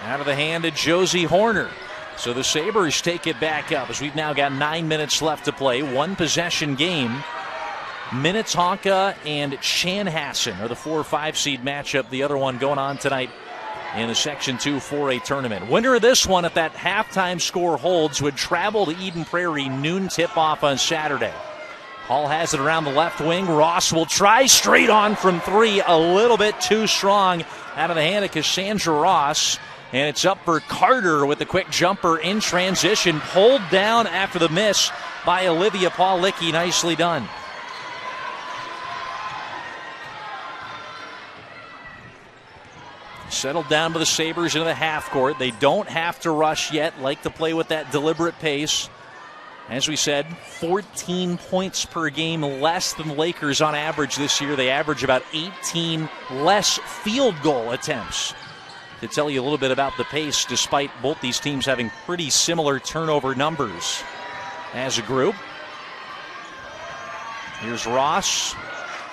Out of the hand of Josie Horner. So the Sabres take it back up as we've now got 9 minutes left to play. One possession game. Minnetonka and Chanhassen are the 4 or 5 seed matchup. The other one going on tonight in the Section 2 4A tournament. Winner of this one, if that halftime score holds, would travel to Eden Prairie, noon tip-off on Saturday. Hall has it around the left wing. Ross will try straight on from 3. A little bit too strong out of the hand of Cassandra Ross. And it's up for Carter with the quick jumper in transition. Pulled down after the miss by Olivia Paulicki. Nicely done. Settled down by the Sabres into the half court. They don't have to rush yet. Like to play with that deliberate pace. As we said, 14 points per game less than the Lakers on average this year. They average about 18 less field goal attempts. To tell you a little bit about the pace, despite both these teams having pretty similar turnover numbers as a group. Here's Ross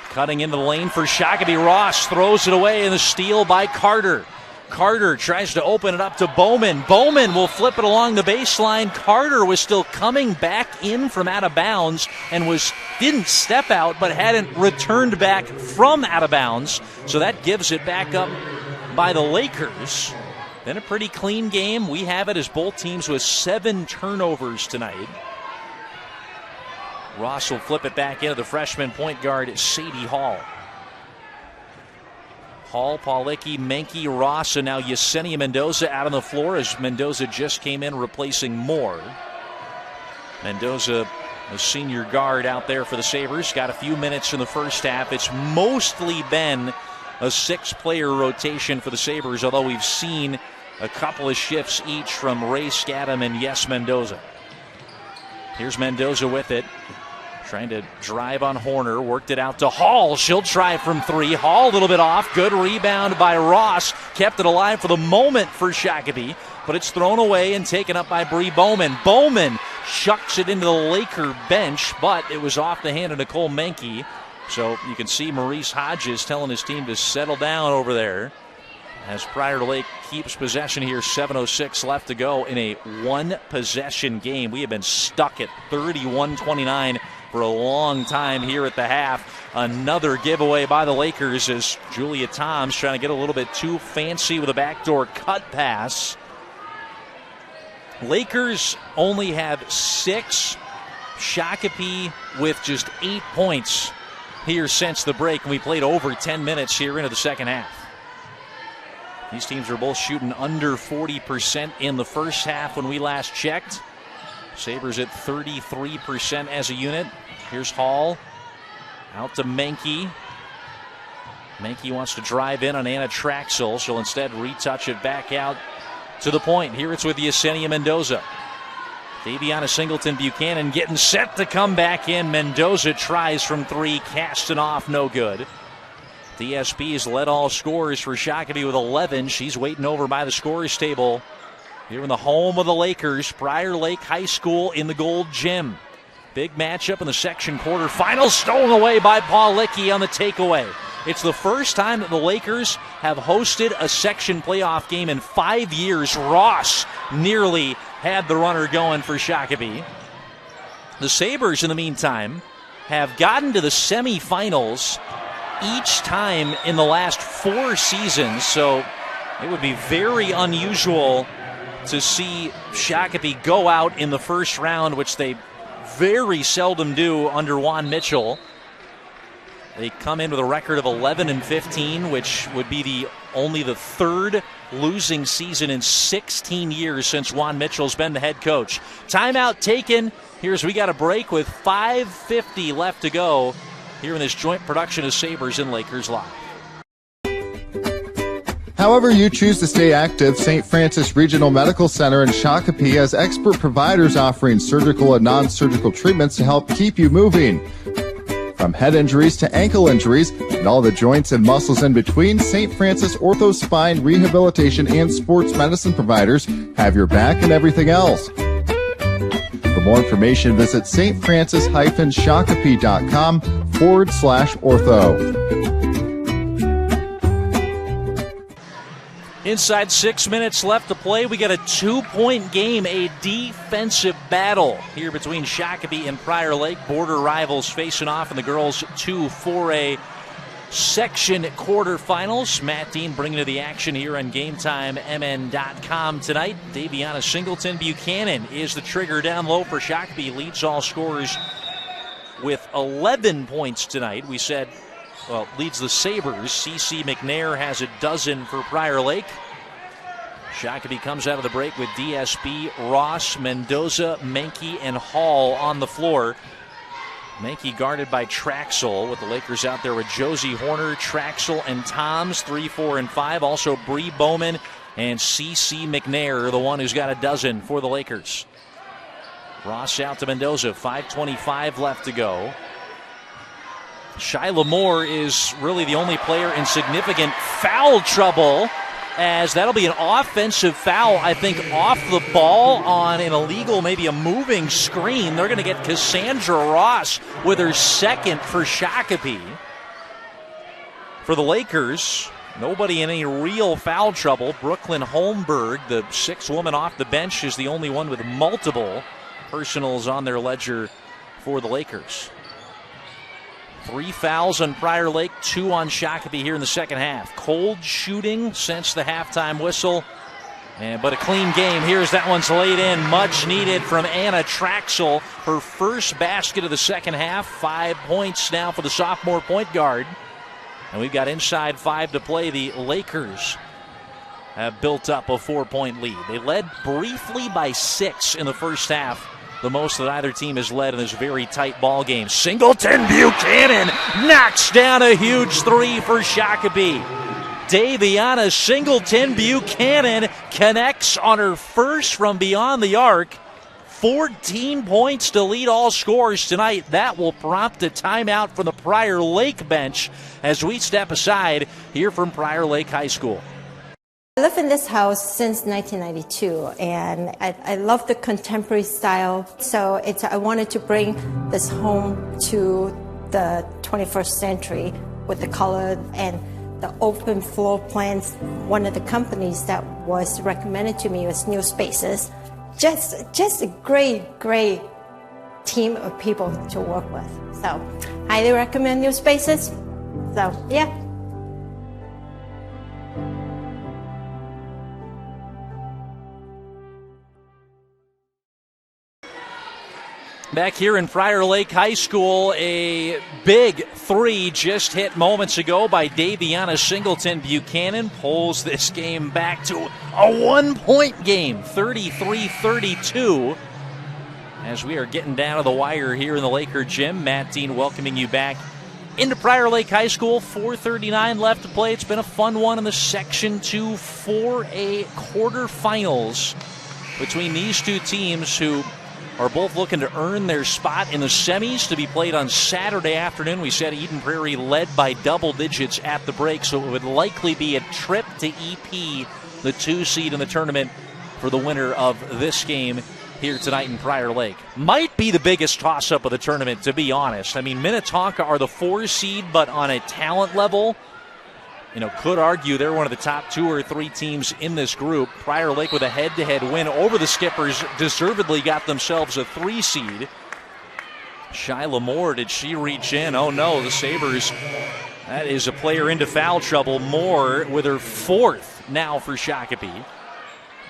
cutting into the lane for Shakopee. Ross throws it away, and the steal by Carter. Carter tries to open it up to Bowman. Bowman will flip it along the baseline. Carter was still coming back in from out of bounds and didn't step out, but hadn't returned back from out of bounds. So that gives it back up by the Lakers. Been a pretty clean game. We have it as both teams with 7 turnovers tonight. Ross will flip it back into the freshman point guard, Sadie Hall. Hall, Paulicki, Menke, Ross, and now Yesenia Mendoza out on the floor as Mendoza just came in replacing Moore. Mendoza, a senior guard out there for the Sabres. Got a few minutes in the first half. It's mostly been a 6-player rotation for the Sabres, although we've seen a couple of shifts each from Ray Scadam and Yes Mendoza. Here's Mendoza with it. Trying to drive on Horner. Worked it out to Hall. She'll try from 3. Hall a little bit off. Good rebound by Ross. Kept it alive for the moment for Shakopee, but it's thrown away and taken up by Bree Bowman. Bowman shucks it into the Laker bench, but it was off the hand of Nicole Menke. So you can see Maurice Hodges telling his team to settle down over there as Prior Lake keeps possession here. 7:06 left to go in a 1-possession game. We have been stuck at 31-29 for a long time here at the half. Another giveaway by the Lakers as Julia Toms trying to get a little bit too fancy with a backdoor cut pass. Lakers only have 6. Shakopee with just 8 points here since the break, and we played over 10 minutes here into the second half. These teams are both shooting under 40% in the first half when we last checked. Sabres at 33% as a unit. Here's Hall. Out to Menke. Menke wants to drive in on Anna Traxel. She'll instead retouch it back out to the point. Here it's with Yesenia Mendoza. Daviyana Singleton-Buchanan getting set to come back in. Mendoza tries from 3, casting off, no good. DSP's led all scorers for Shakopee with 11. She's waiting over by the scorers table here in the home of the Lakers, Prior Lake High School in the Gold Gym. Big matchup in the section quarterfinals, stolen away by Paulicki on the takeaway. It's the first time that the Lakers have hosted a section playoff game in 5 years. Ross nearly had the runner going for Shakopee. The Sabres, in the meantime, have gotten to the semifinals each time in the last 4 seasons, so it would be very unusual to see Shakopee go out in the first round, which they very seldom do under Juan Mitchell. They come in with a record of 11-15, which would be only the 3rd losing season in 16 years since Juan Mitchell's been the head coach. Timeout taken. Here's we got a break with 5:50 left to go here in this joint production of Sabres and Lakers Live. However you choose to stay active, St. Francis Regional Medical Center in Shakopee has expert providers offering surgical and non-surgical treatments to help keep you moving. From head injuries to ankle injuries and all the joints and muscles in between, St. Francis Ortho Spine Rehabilitation and Sports Medicine providers have your back and everything else. For more information, visit stfrancis-shakopee.com/ortho. Inside 6 minutes left to play. We got a 2-point game, a defensive battle here between Shakopee and Prior Lake. Border rivals facing off in the girls 2-4A section quarterfinals. Matt Dean bringing to the action here on GameTimeMN.com tonight. Daviyana Singleton-Buchanan is the trigger down low for Shakopee. Leads all scorers with 11 points tonight. We said, well, leads the Sabers. C.C. McNair has a dozen for Prior Lake. Shakopee comes out of the break with DSB, Ross, Mendoza, Menke, and Hall on the floor. Menke guarded by Traxel, with the Lakers out there with Josie Horner, Traxel, and Toms, 3, 4, and 5. Also Bree Bowman and C.C. McNair, the one who's got a dozen for the Lakers. Ross out to Mendoza, 5:25 left to go. Shyla Moore is really the only player in significant foul trouble, as that'll be an offensive foul, I think, off the ball on an illegal, maybe a moving screen. They're going to get Cassandra Ross with her second for Shakopee. For the Lakers, nobody in any real foul trouble. Brooklyn Holmberg, the sixth woman off the bench, is the only one with multiple personals on their ledger for the Lakers. 3 fouls on Prior Lake, 2 on Shakopee here in the second half. Cold shooting since the halftime whistle, but a clean game. Here's that one's laid in, much needed from Anna Traxel. Her first basket of the second half, 5 points now for the sophomore point guard. And we've got inside 5 to play. The Lakers have built up a 4-point lead. They led briefly by 6 in the first half, the most that either team has led in this very tight ball game. Singleton-Buchanan knocks down a huge 3 for Shakopee. Daviyana Singleton-Buchanan connects on her first from beyond the arc. 14 points to lead all scorers tonight. That will prompt a timeout from the Prior Lake bench as we step aside here from Prior Lake High School. I live in this house since 1992, and I love the contemporary style. So I wanted to bring this home to the 21st century with the color and the open floor plans. One of the companies that was recommended to me was New Spaces. Just a great team of people to work with. So highly recommend New Spaces. So yeah. Back here in Prior Lake High School, a big 3 just hit moments ago by Daviyana Singleton-Buchanan pulls this game back to a 1-point game, 33-32. As we are getting down to the wire here in the Laker gym, Matt Dean welcoming you back into Prior Lake High School. 4:39 left to play. It's been a fun one in the Section 2 4A quarterfinals between these two teams who are both looking to earn their spot in the semis to be played on Saturday afternoon. We said Eden Prairie led by double digits at the break, so it would likely be a trip to EP, the 2 seed in the tournament, for the winner of this game here tonight in Prior Lake. Might be the biggest toss-up of the tournament, to be honest. I mean, Minnetonka are the 4 seed, but on a talent level, could argue they're one of the top 2 or 3 teams in this group. Prior Lake with a head-to-head win over the Skippers deservedly got themselves a 3 seed. Shyla Moore, did she reach in? Oh no, the Sabers, that is a player into foul trouble. Moore with her 4th now for Shakopee.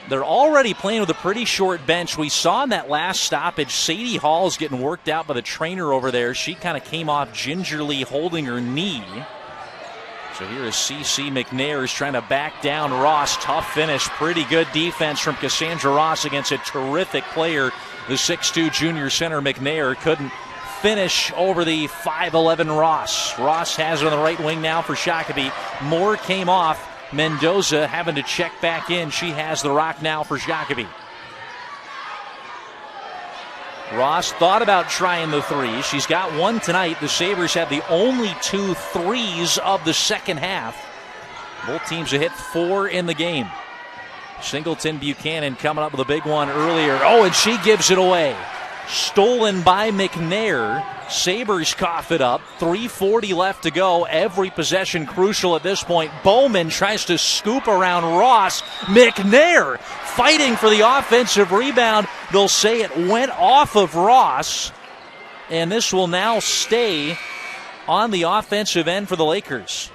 They're already playing with a pretty short bench. We saw in that last stoppage, Sadie Hall is getting worked out by the trainer over there. She kind of came off gingerly holding her knee. So here is C.C. McNair is trying to back down Ross. Tough finish. Pretty good defense from Cassandra Ross against a terrific player. The 6'2 junior center McNair couldn't finish over the 5'11 Ross. Ross has it on the right wing now for Shakopee. Moore came off. Mendoza having to check back in. She has the rock now for Shakopee. Ross thought about trying the 3. She's got 1 tonight. The Sabres have the only 2 threes of the second half. Both teams have hit 4 in the game. Singleton-Buchanan coming up with a big one earlier. Oh, and she gives it away. Stolen by McNair. Sabers cough it up. 3:40 left to go. Every possession crucial at this point. Bowman tries to scoop around Ross. McNair fighting for the offensive rebound. They'll say it went off of Ross. And this will now stay on the offensive end for the Lakers.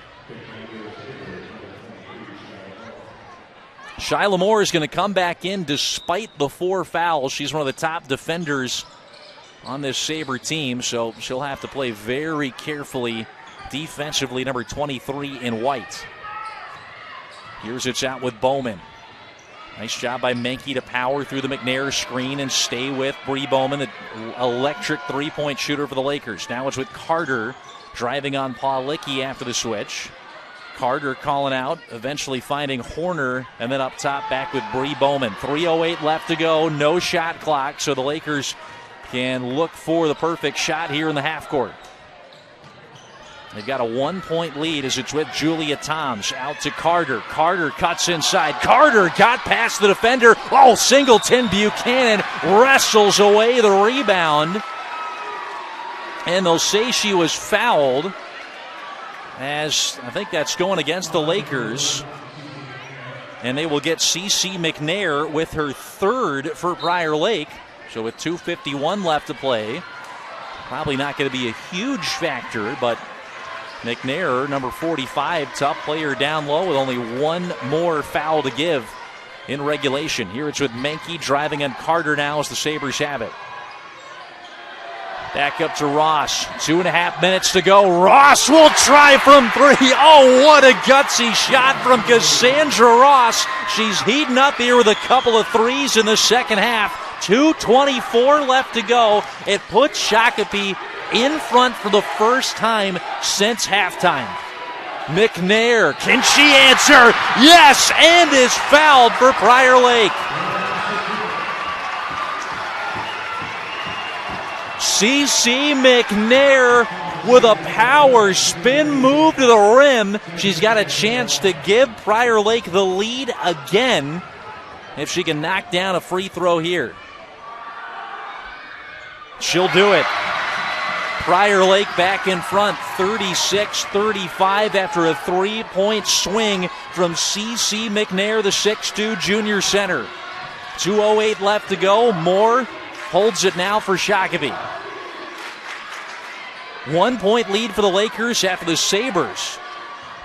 Shyla Moore is going to come back in despite the 4 fouls. She's one of the top defenders on this Sabre team, so she'll have to play very carefully defensively, number 23 in white. Here's it's out with Bowman. Nice job by Menke to power through the McNair screen and stay with Bree Bowman, the electric three-point shooter for the Lakers. Now it's with Carter driving on Pawlicki after the switch. Carter calling out, eventually finding Horner, and then up top back with Bree Bowman. 3:08 left to go, no shot clock, so the Lakers can look for the perfect shot here in the half court. They've got a 1-point lead as it's with Julia Toms. Out to Carter. Carter cuts inside. Carter got past the defender. Oh, Singleton-Buchanan wrestles away the rebound. And they'll say she was fouled, as I think that's going against the Lakers. And they will get CeCe McNair with her 3rd for Prior Lake. So with 2:51 left to play, probably not going to be a huge factor, but McNair, number 45, tough player down low with only 1 more foul to give in regulation. Here it's with Menke driving on Carter now as the Sabres have it. Back up to Ross. 2.5 minutes to go. Ross will try from 3. Oh, what a gutsy shot from Cassandra Ross. She's heating up here with a couple of threes in the second half. 2:24 left to go. It puts Shakopee in front for the first time since halftime. McNair, can she answer? Yes, and is fouled for Prior Lake. CeCe McNair with a power spin move to the rim. She's got a chance to give Prior Lake the lead again if she can knock down a free throw here. She'll do it. Prior Lake back in front, 36-35 after a 3-point swing from CeCe McNair, the 6'2 junior center. 2:08 left to go. Moore holds it now for Shakopee. 1-point lead for the Lakers after the Sabres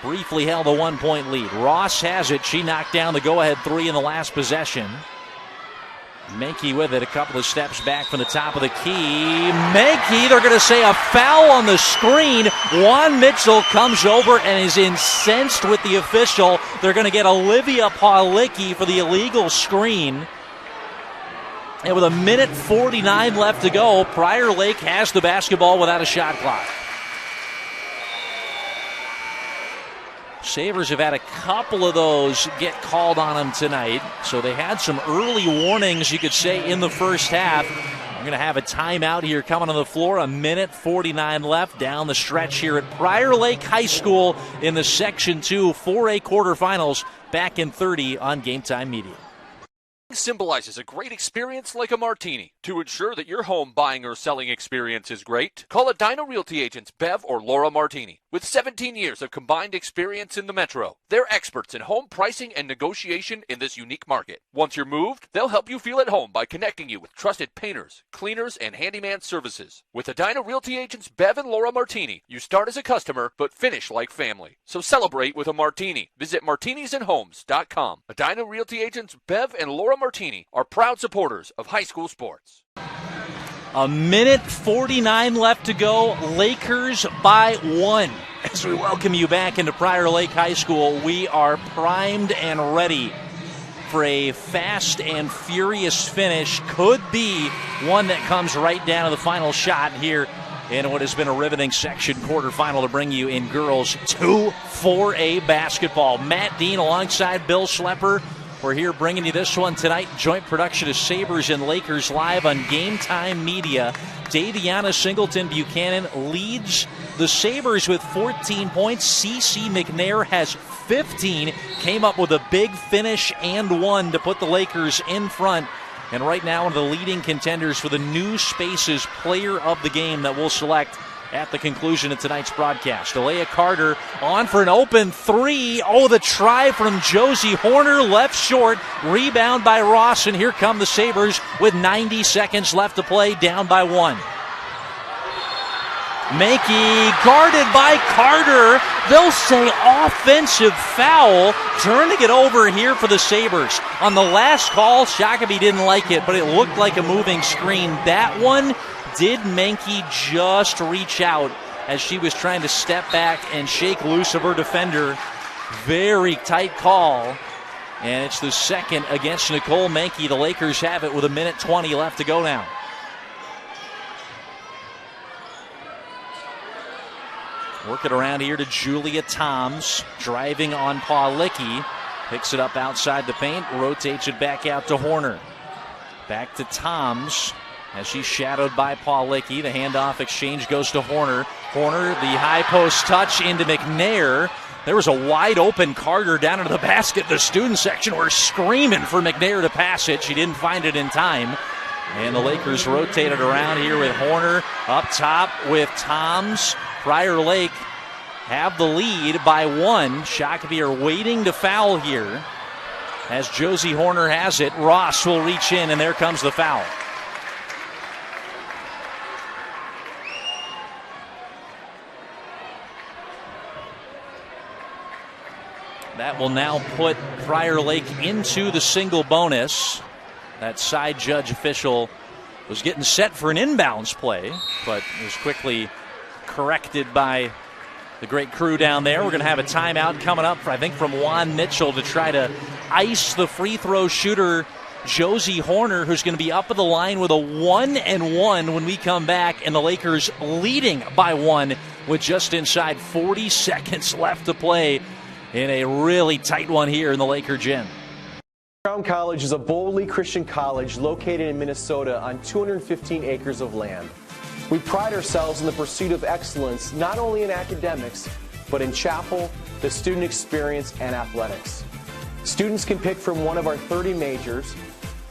briefly held a 1-point lead. Ross has it. She knocked down the go-ahead 3 in the last possession. Menke with it, a couple of steps back from the top of the key. Menke, they're going to say a foul on the screen. Juan Mitchell comes over and is incensed with the official. They're going to get Olivia Pawlicki for the illegal screen. And with 1:49 left to go, Prior Lake has the basketball without a shot clock. Sabres have had a couple of those get called on them tonight. So they had some early warnings, you could say, in the first half. We're going to have a timeout here coming on the floor. 1:49 left down the stretch here at Prior Lake High School in the Section 2 4A quarterfinals. Back in 30 on Game Time Media. Symbolizes a great experience like a martini. To ensure that your home buying or selling experience is great, call Edina Realty agents Bev or Laura Martini. With 17 years of combined experience in the Metro, they're experts in home pricing and negotiation in this unique market. Once you're moved, they'll help you feel at home by connecting you with trusted painters, cleaners, and handyman services. With Edina Realty agents Bev and Laura Martini, you start as a customer but finish like family. So celebrate with a martini. Visit martinisandhomes.com. Edina Realty agents Bev and Laura Martini are proud supporters of high school sports. 1:49 left to go. Lakers by 1. As we welcome you back into Prior Lake High School, we are primed and ready for a fast and furious finish. Could be one that comes right down to the final shot here in what has been a riveting section quarterfinal to bring you in girls 2 4A basketball. Matt Dean alongside Bill Schlepper. We're here bringing you this one tonight. Joint production of Sabres and Lakers live on Game Time Media. Daviyana Singleton-Buchanan leads the Sabres with 14 points. CeCe McNair has 15. Came up with a big finish and one to put the Lakers in front And right now, one of the leading contenders for the New Spaces Player of the Game that we'll select at the conclusion of tonight's broadcast. Alea Carter on for an open three. Oh, the try from Josie Horner, left short. Rebound by Ross, and here come the Sabres with 90 seconds left to play, down by 1. Mankey guarded by Carter. They'll say offensive foul. Turning it over here for the Sabres. On the last call, Shakopee didn't like it, but it looked like a moving screen. That one did Mankey just reach out as she was trying to step back and shake loose of her defender. Very tight call. And it's the second against Nicole Mankey. The Lakers have it with 1:20 left to go now. Work it around here to Julia Toms, driving on Pawlicki. Picks it up outside the paint, rotates it back out to Horner. Back to Toms as she's shadowed by Pawlicki. The handoff exchange goes to Horner. Horner, the high post touch into McNair. There was a wide open Carter down into the basket. The student section were screaming for McNair to pass it. She didn't find it in time. And the Lakers rotated around here with Horner up top with Toms. Prior Lake have the lead by 1. Shakopee are waiting to foul here as Josie Horner has it. Ross will reach in, and there comes the foul. That will now put Prior Lake into the single bonus. That side judge official was getting set for an inbounds play, but was quickly corrected by the great crew down there. We're going to have a timeout coming up, I think, from Juan Mitchell to try to ice the free throw shooter Josie Horner, who's going to be up at the line with a 1-and-1 when we come back, and the Lakers leading by 1 with just inside 40 seconds left to play in a really tight one here in the Laker gym. Crown College is a boldly Christian college located in Minnesota on 215 acres of land. We pride ourselves in the pursuit of excellence, not only in academics, but in chapel, the student experience, and athletics. Students can pick from one of our 30 majors,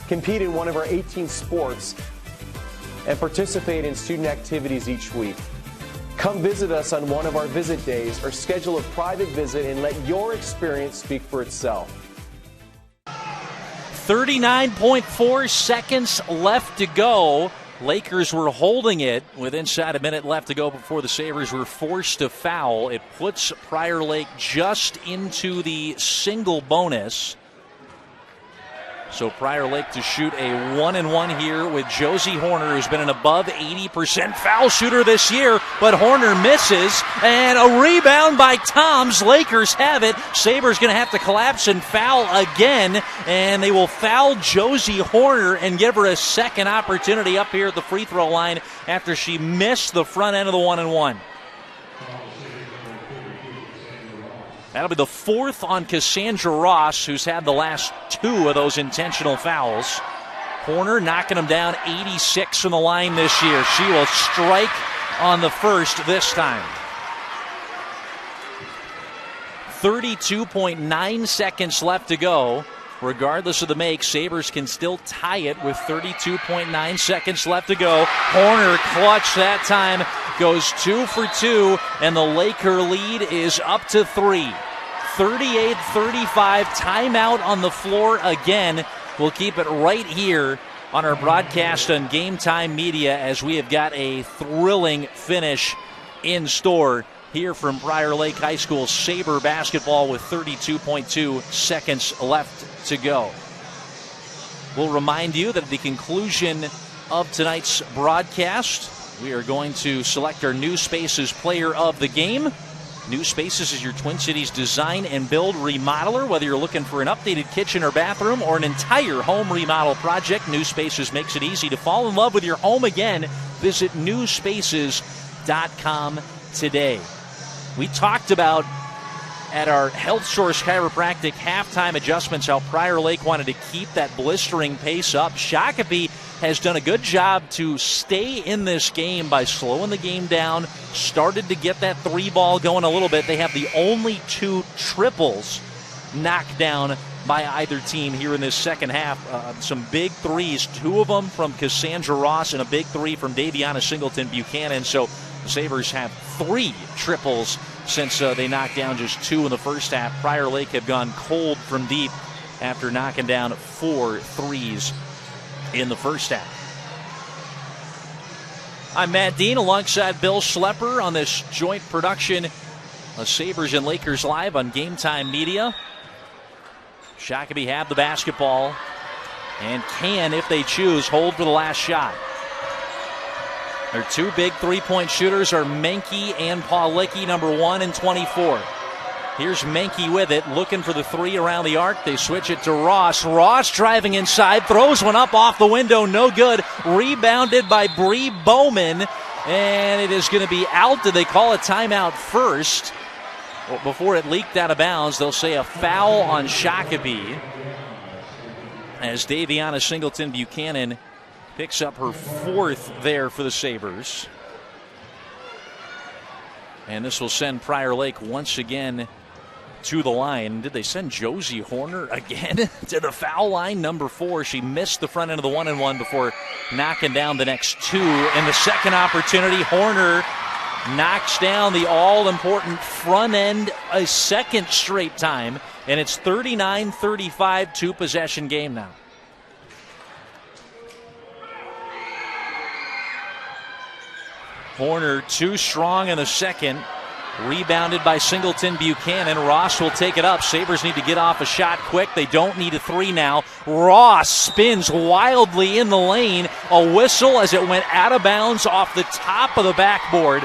compete in one of our 18 sports, and participate in student activities each week. Come visit us on one of our visit days or schedule a private visit and let your experience speak for itself. 39.4 seconds left to go. Lakers were holding it with inside a minute left to go before the Sabres were forced to foul. It puts Prior Lake just into the single bonus. So Prior Lake to shoot a 1-and-1 here with Josie Horner, who's been an above 80% foul shooter this year, but Horner misses, and a rebound by Toms. Lakers have it. Sabres going to have to collapse and foul again, and they will foul Josie Horner and give her a second opportunity up here at the free throw line after she missed the front end of the 1-and-1. That'll be the fourth on Cassandra Ross, who's had the last 2 of those intentional fouls. Horner knocking him down 86 from the line this year. She will strike on the first this time. 32.9 seconds left to go. Regardless of the make, Sabres can still tie it with 32.9 seconds left to go. Horner clutch that time, goes 2 for 2, and the Laker lead is up to 3. 38-35, timeout on the floor again. We'll keep it right here on our broadcast on Game Time Media as we have got a thrilling finish in store here from Prior Lake High School Sabre basketball with 32.2 seconds left to go. We'll remind you that at the conclusion of tonight's broadcast, we are going to select our New Spaces Player of the Game. New Spaces is your Twin Cities design and build remodeler. Whether you're looking for an updated kitchen or bathroom or an entire home remodel project, New Spaces makes it easy to fall in love with your home again. Visit newspaces.com today. We talked about at our Health Source Chiropractic halftime adjustments how Prior Lake wanted to keep that blistering pace up. Shakopee has done a good job to stay in this game by slowing the game down, started to get that 3 ball going a little bit. They have the only 2 triples knocked down by either team here in this second half. Some big threes, 2 of them from Cassandra Ross and a big 3 from Daviyana Singleton-Buchanan. So the Sabres have 3 triples since they knocked down just 2 in the first half. Prior Lake have gone cold from deep after knocking down 4 threes in the first half. I'm Matt Dean alongside Bill Schlepper on this joint production of Sabres and Lakers Live on Game Time Media. Shakopee have the basketball and can, if they choose, hold for the last shot. Their 2 big three-point shooters are Menke and Paulicki, number 1 and 24. Here's Menke with it, looking for the 3 around the arc. They switch it to Ross. Ross driving inside, throws one up off the window, no good. Rebounded by Bree Bowman, and it is going to be out. Did they call a timeout first? Well, before it leaked out of bounds, they'll say a foul on Shakopee as Daviyana Singleton-Buchanan picks up her 4th there for the Sabres. And this will send Prior Lake once again to the line. Did they send Josie Horner again to the foul line? Number 4. She missed the front end of the 1-and-1 before knocking down the next 2. And the second opportunity, Horner knocks down the all-important front end a second straight time. And it's 39-35, 2-possession game now. Horner too strong in the second. Rebounded by Singleton-Buchanan. Ross will take it up. Sabres need to get off a shot quick. They don't need a 3 now. Ross spins wildly in the lane. A whistle as it went out of bounds off the top of the backboard.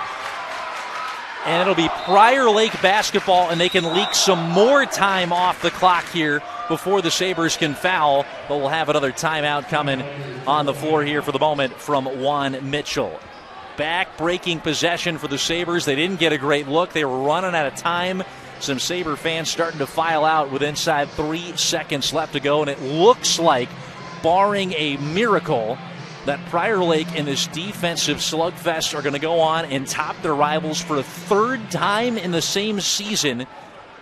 And it'll be Prior Lake basketball, and they can leak some more time off the clock here before the Sabres can foul. But we'll have another timeout coming on the floor here for the moment from Juan Mitchell. Back-breaking possession for the Sabres. They didn't get a great look. They were running out of time. Some Sabre fans starting to file out with inside 3 seconds left to go. And it looks like, barring a miracle, that Prior Lake in this defensive slugfest are going to go on and top their rivals for a 3rd time in the same season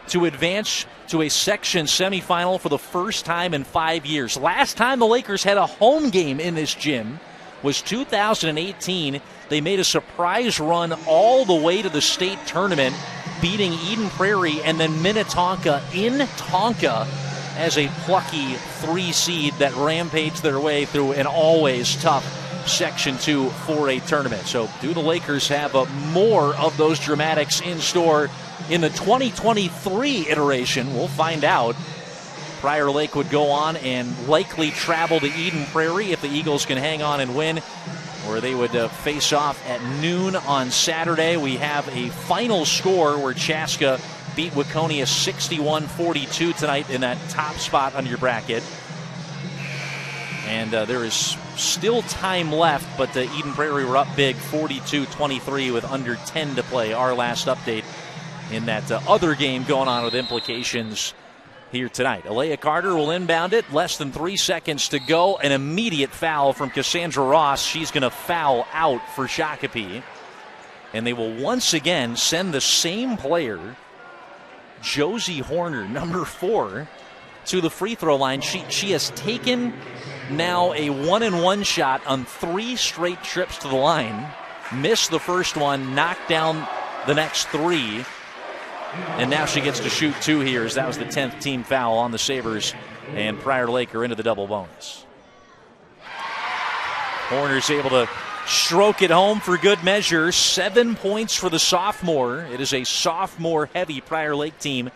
to advance to a section semifinal for the first time in 5 years. Last time the Lakers had a home game in this gym was 2018. They made a surprise run all the way to the state tournament, beating Eden Prairie and then Minnetonka in Tonka as a plucky 3 seed that rampaged their way through an always tough Section 2 4A tournament. So do the Lakers have more of those dramatics in store in the 2023 iteration? We'll find out. Prior Lake would go on and likely travel to Eden Prairie if the Eagles can hang on and win, or they would face off at noon on Saturday. We have a final score where Chaska beat Waconia 61-42 tonight in that top spot on your bracket. And there is still time left, but Eden Prairie were up big 42-23 with under 10 to play. Our last update in that other game going on with implications here tonight. Alea Carter will inbound it. Less than 3 seconds to go. An immediate foul from Cassandra Ross. She's going to foul out for Shakopee. And they will once again send the same player, Josie Horner, number 4, to the free throw line. She has taken now a 1-and-1 shot on 3 straight trips to the line. Missed the first one, knocked down the next 3. And now she gets to shoot 2 here, as that was the 10th team foul on the Sabres. And Prior Lake are into the double bonus. Horner's able to stroke it home for good measure. 7 points for the sophomore. It is a sophomore-heavy Prior Lake team.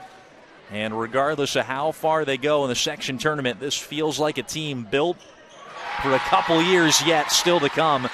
And regardless of how far they go in the section tournament, this feels like a team built for a couple years yet still to come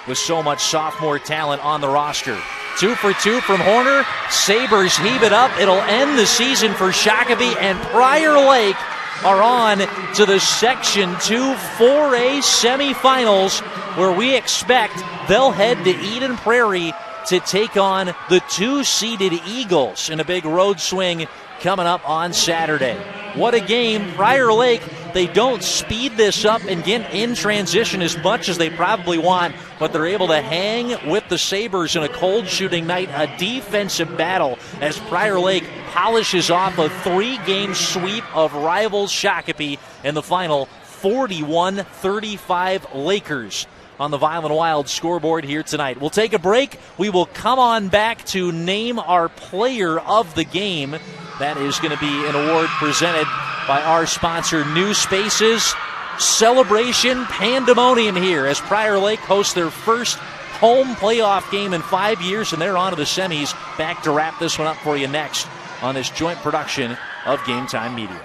with so much sophomore talent on the roster. 2 for 2 from Horner. Sabres heave it up. It'll end the season for Shakopee, and Prior Lake are on to the Section 2 4A semifinals, where we expect they'll head to Eden Prairie to take on the 2-seeded Eagles in a big road swing coming up on Saturday. What a game. Prior Lake They don't speed this up and get in transition as much as they probably want, but they're able to hang with the Sabres in a cold shooting night, a defensive battle as Prior Lake polishes off a 3-game sweep of rivals Shakopee in the final 41-35 Lakers on the Violent Wild scoreboard here tonight. We'll take a break. We will come on back to name our player of the game. That is going to be an award presented by our sponsor, New Spaces. Celebration pandemonium here as Prior Lake hosts their first home playoff game in 5 years, and they're on to the semis. Back to wrap this one up for you next on this joint production of Game Time Media.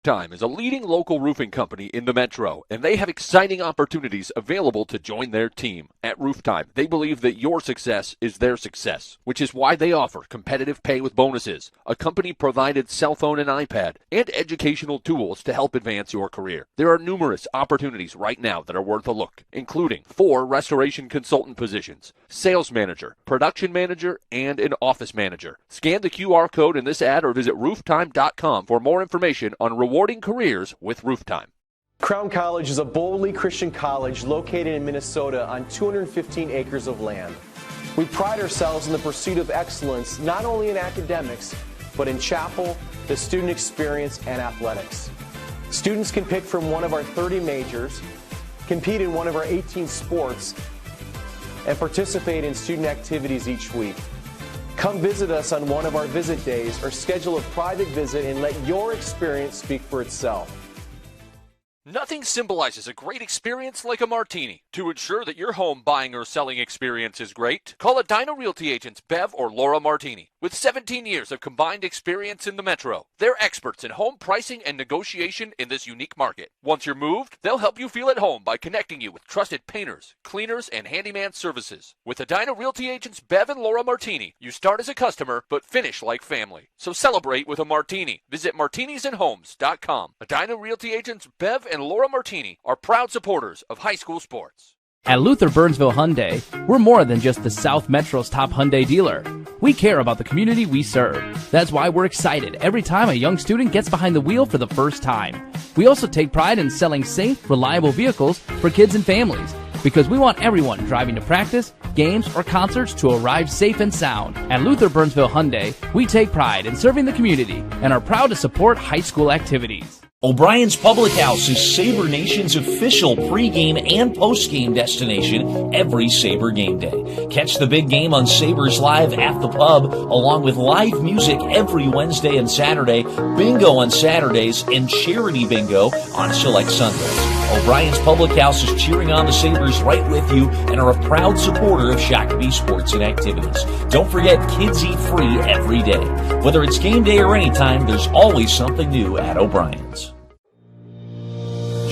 Time is a leading local roofing company in the Metro, and they have exciting opportunities available to join their team. At Rooftime, they believe that your success is their success, which is why they offer competitive pay with bonuses, a company-provided cell phone and iPad, and educational tools to help advance your career. There are numerous opportunities right now that are worth a look, including 4 restoration consultant positions, sales manager, production manager, and an office manager. Scan the QR code in this ad or visit rooftime.com for more information on rewarding careers with Rooftime. Crown College is a boldly Christian college located in Minnesota on 215 acres of land. We pride ourselves in the pursuit of excellence, not only in academics, but in chapel, the student experience, and athletics. Students can pick from one of our 30 majors, compete in one of our 18 sports, and participate in student activities each week. Come visit us on one of our visit days or schedule a private visit and let your experience speak for itself. Nothing symbolizes a great experience like a martini. To ensure that your home buying or selling experience is great, call Edina Realty agents Bev or Laura Martini. With 17 years of combined experience in the Metro, they're experts in home pricing and negotiation in this unique market. Once you're moved, they'll help you feel at home by connecting you with trusted painters, cleaners, and handyman services. With Edina Realty agents Bev and Laura Martini, you start as a customer but finish like family. So celebrate with a martini. Visit martinisandhomes.com. Edina Realty agents Bev and Laura Martini are proud supporters of high school sports. At Luther Burnsville Hyundai, we're more than just the South Metro's top Hyundai dealer. We care about the community we serve. That's why we're excited every time a young student gets behind the wheel for the first time. We also take pride in selling safe, reliable vehicles for kids and families, because we want everyone driving to practice, games, or concerts to arrive safe and sound. At Luther Burnsville Hyundai, we take pride in serving the community and are proud to support high school activities. O'Brien's Public House is Sabre Nation's official pregame and postgame destination every Sabre game day. Catch the big game on Sabres Live at the pub, along with live music every Wednesday and Saturday, bingo on Saturdays, and charity bingo on select Sundays. O'Brien's Public House is cheering on the Sabres right with you and are a proud supporter of Shakopee sports and activities. Don't forget, kids eat free every day. Whether it's game day or anytime, there's always something new at O'Brien's.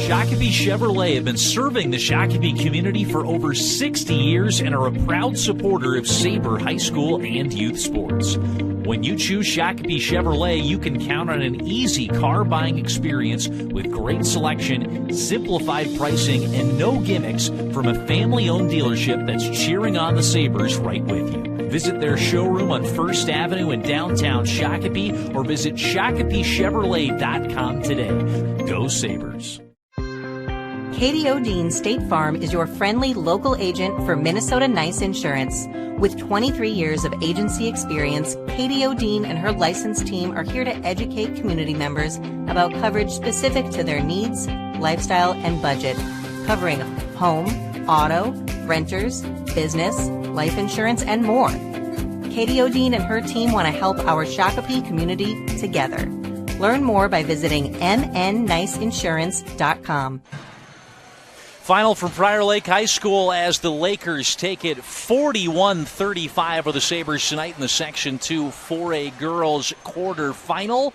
Shakopee Chevrolet have been serving the Shakopee community for over 60 years and are a proud supporter of Sabre high school and youth sports. When you choose Shakopee Chevrolet, you can count on an easy car buying experience with great selection, simplified pricing, and no gimmicks from a family-owned dealership that's cheering on the Sabres right with you. Visit their showroom on 1st Avenue in downtown Shakopee or visit ShakopeeChevrolet.com today. Go Sabres. Katie O'Dean State Farm is your friendly local agent for Minnesota Nice Insurance. With 23 years of agency experience, Katie O'Dean and her licensed team are here to educate community members about coverage specific to their needs, lifestyle, and budget, covering home, auto, renters, business, life insurance, and more. Katie O'Dean and her team want to help our Shakopee community together. Learn more by visiting mnniceinsurance.com. Final from Prior Lake High School as the Lakers take it 41-35 for the Sabres tonight in the Section 2 4A girls quarterfinal.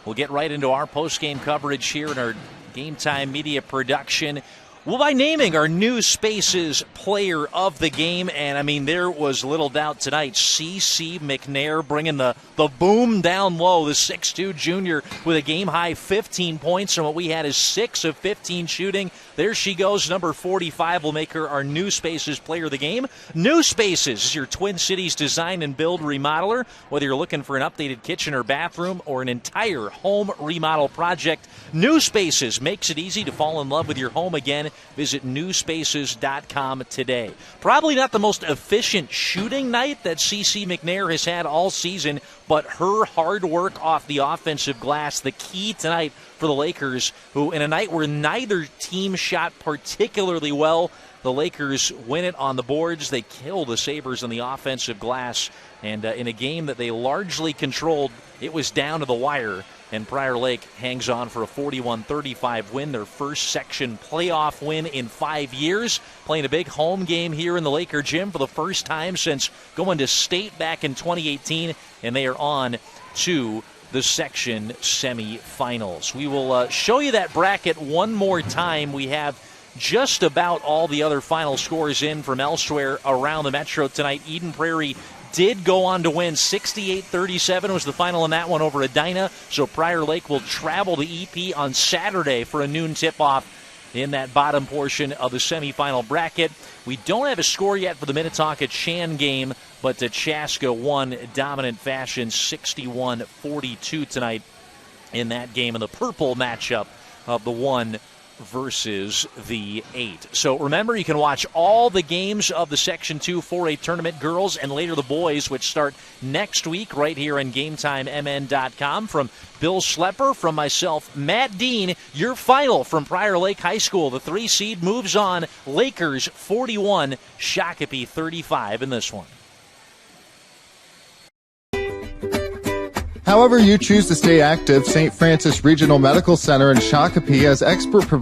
We'll get right into our post-game coverage here in our Game Time Media production. Well, by naming our New Spaces player of the game, and I mean, there was little doubt tonight. C.C. McNair bringing the boom down low, the 6'2 junior with a game-high 15 points, and what we had is 6 of 15 shooting. There she goes, number 45 will make her our New Spaces player of the game. New Spaces is your Twin Cities design and build remodeler. Whether you're looking for an updated kitchen or bathroom or an entire home remodel project, New Spaces makes it easy to fall in love with your home again. Visit newspaces.com today. Probably not the most efficient shooting night that C.C. McNair has had all season, but her hard work off the offensive glass, the key tonight for the Lakers, who in a night where neither team shot particularly well, the Lakers win it on the boards. They kill the Sabres on the offensive glass, and in a game that they largely controlled, it was down to the wire. And Prior Lake hangs on for a 41-35 win, their first section playoff win in 5 years, playing a big home game here in the Laker gym for the first time since going to state back in 2018, and they are on to the section semifinals. We will show you that bracket one more time. We have just about all the other final scores in from elsewhere around the Metro tonight. Eden Prairie did go on to win. 68-37 was the final in that one over Edina. So Prior Lake will travel to EP on Saturday for a noon tip-off in that bottom portion of the semifinal bracket. We don't have a score yet for the Minnetonka-Chan game, but Chaska won dominant fashion 61-42 tonight in that game in the purple matchup of the 1 versus the 8. So remember, you can watch all the games of the Section 2 4A tournament, girls and later the boys, which start next week right here on GameTimeMN.com. From Bill Schlepper, from myself, Matt Dean, your final from Prior Lake High School. The 3 seed moves on. Lakers 41, Shakopee 35 in this one. However you choose to stay active, St. Francis Regional Medical Center in Shakopee has expert providers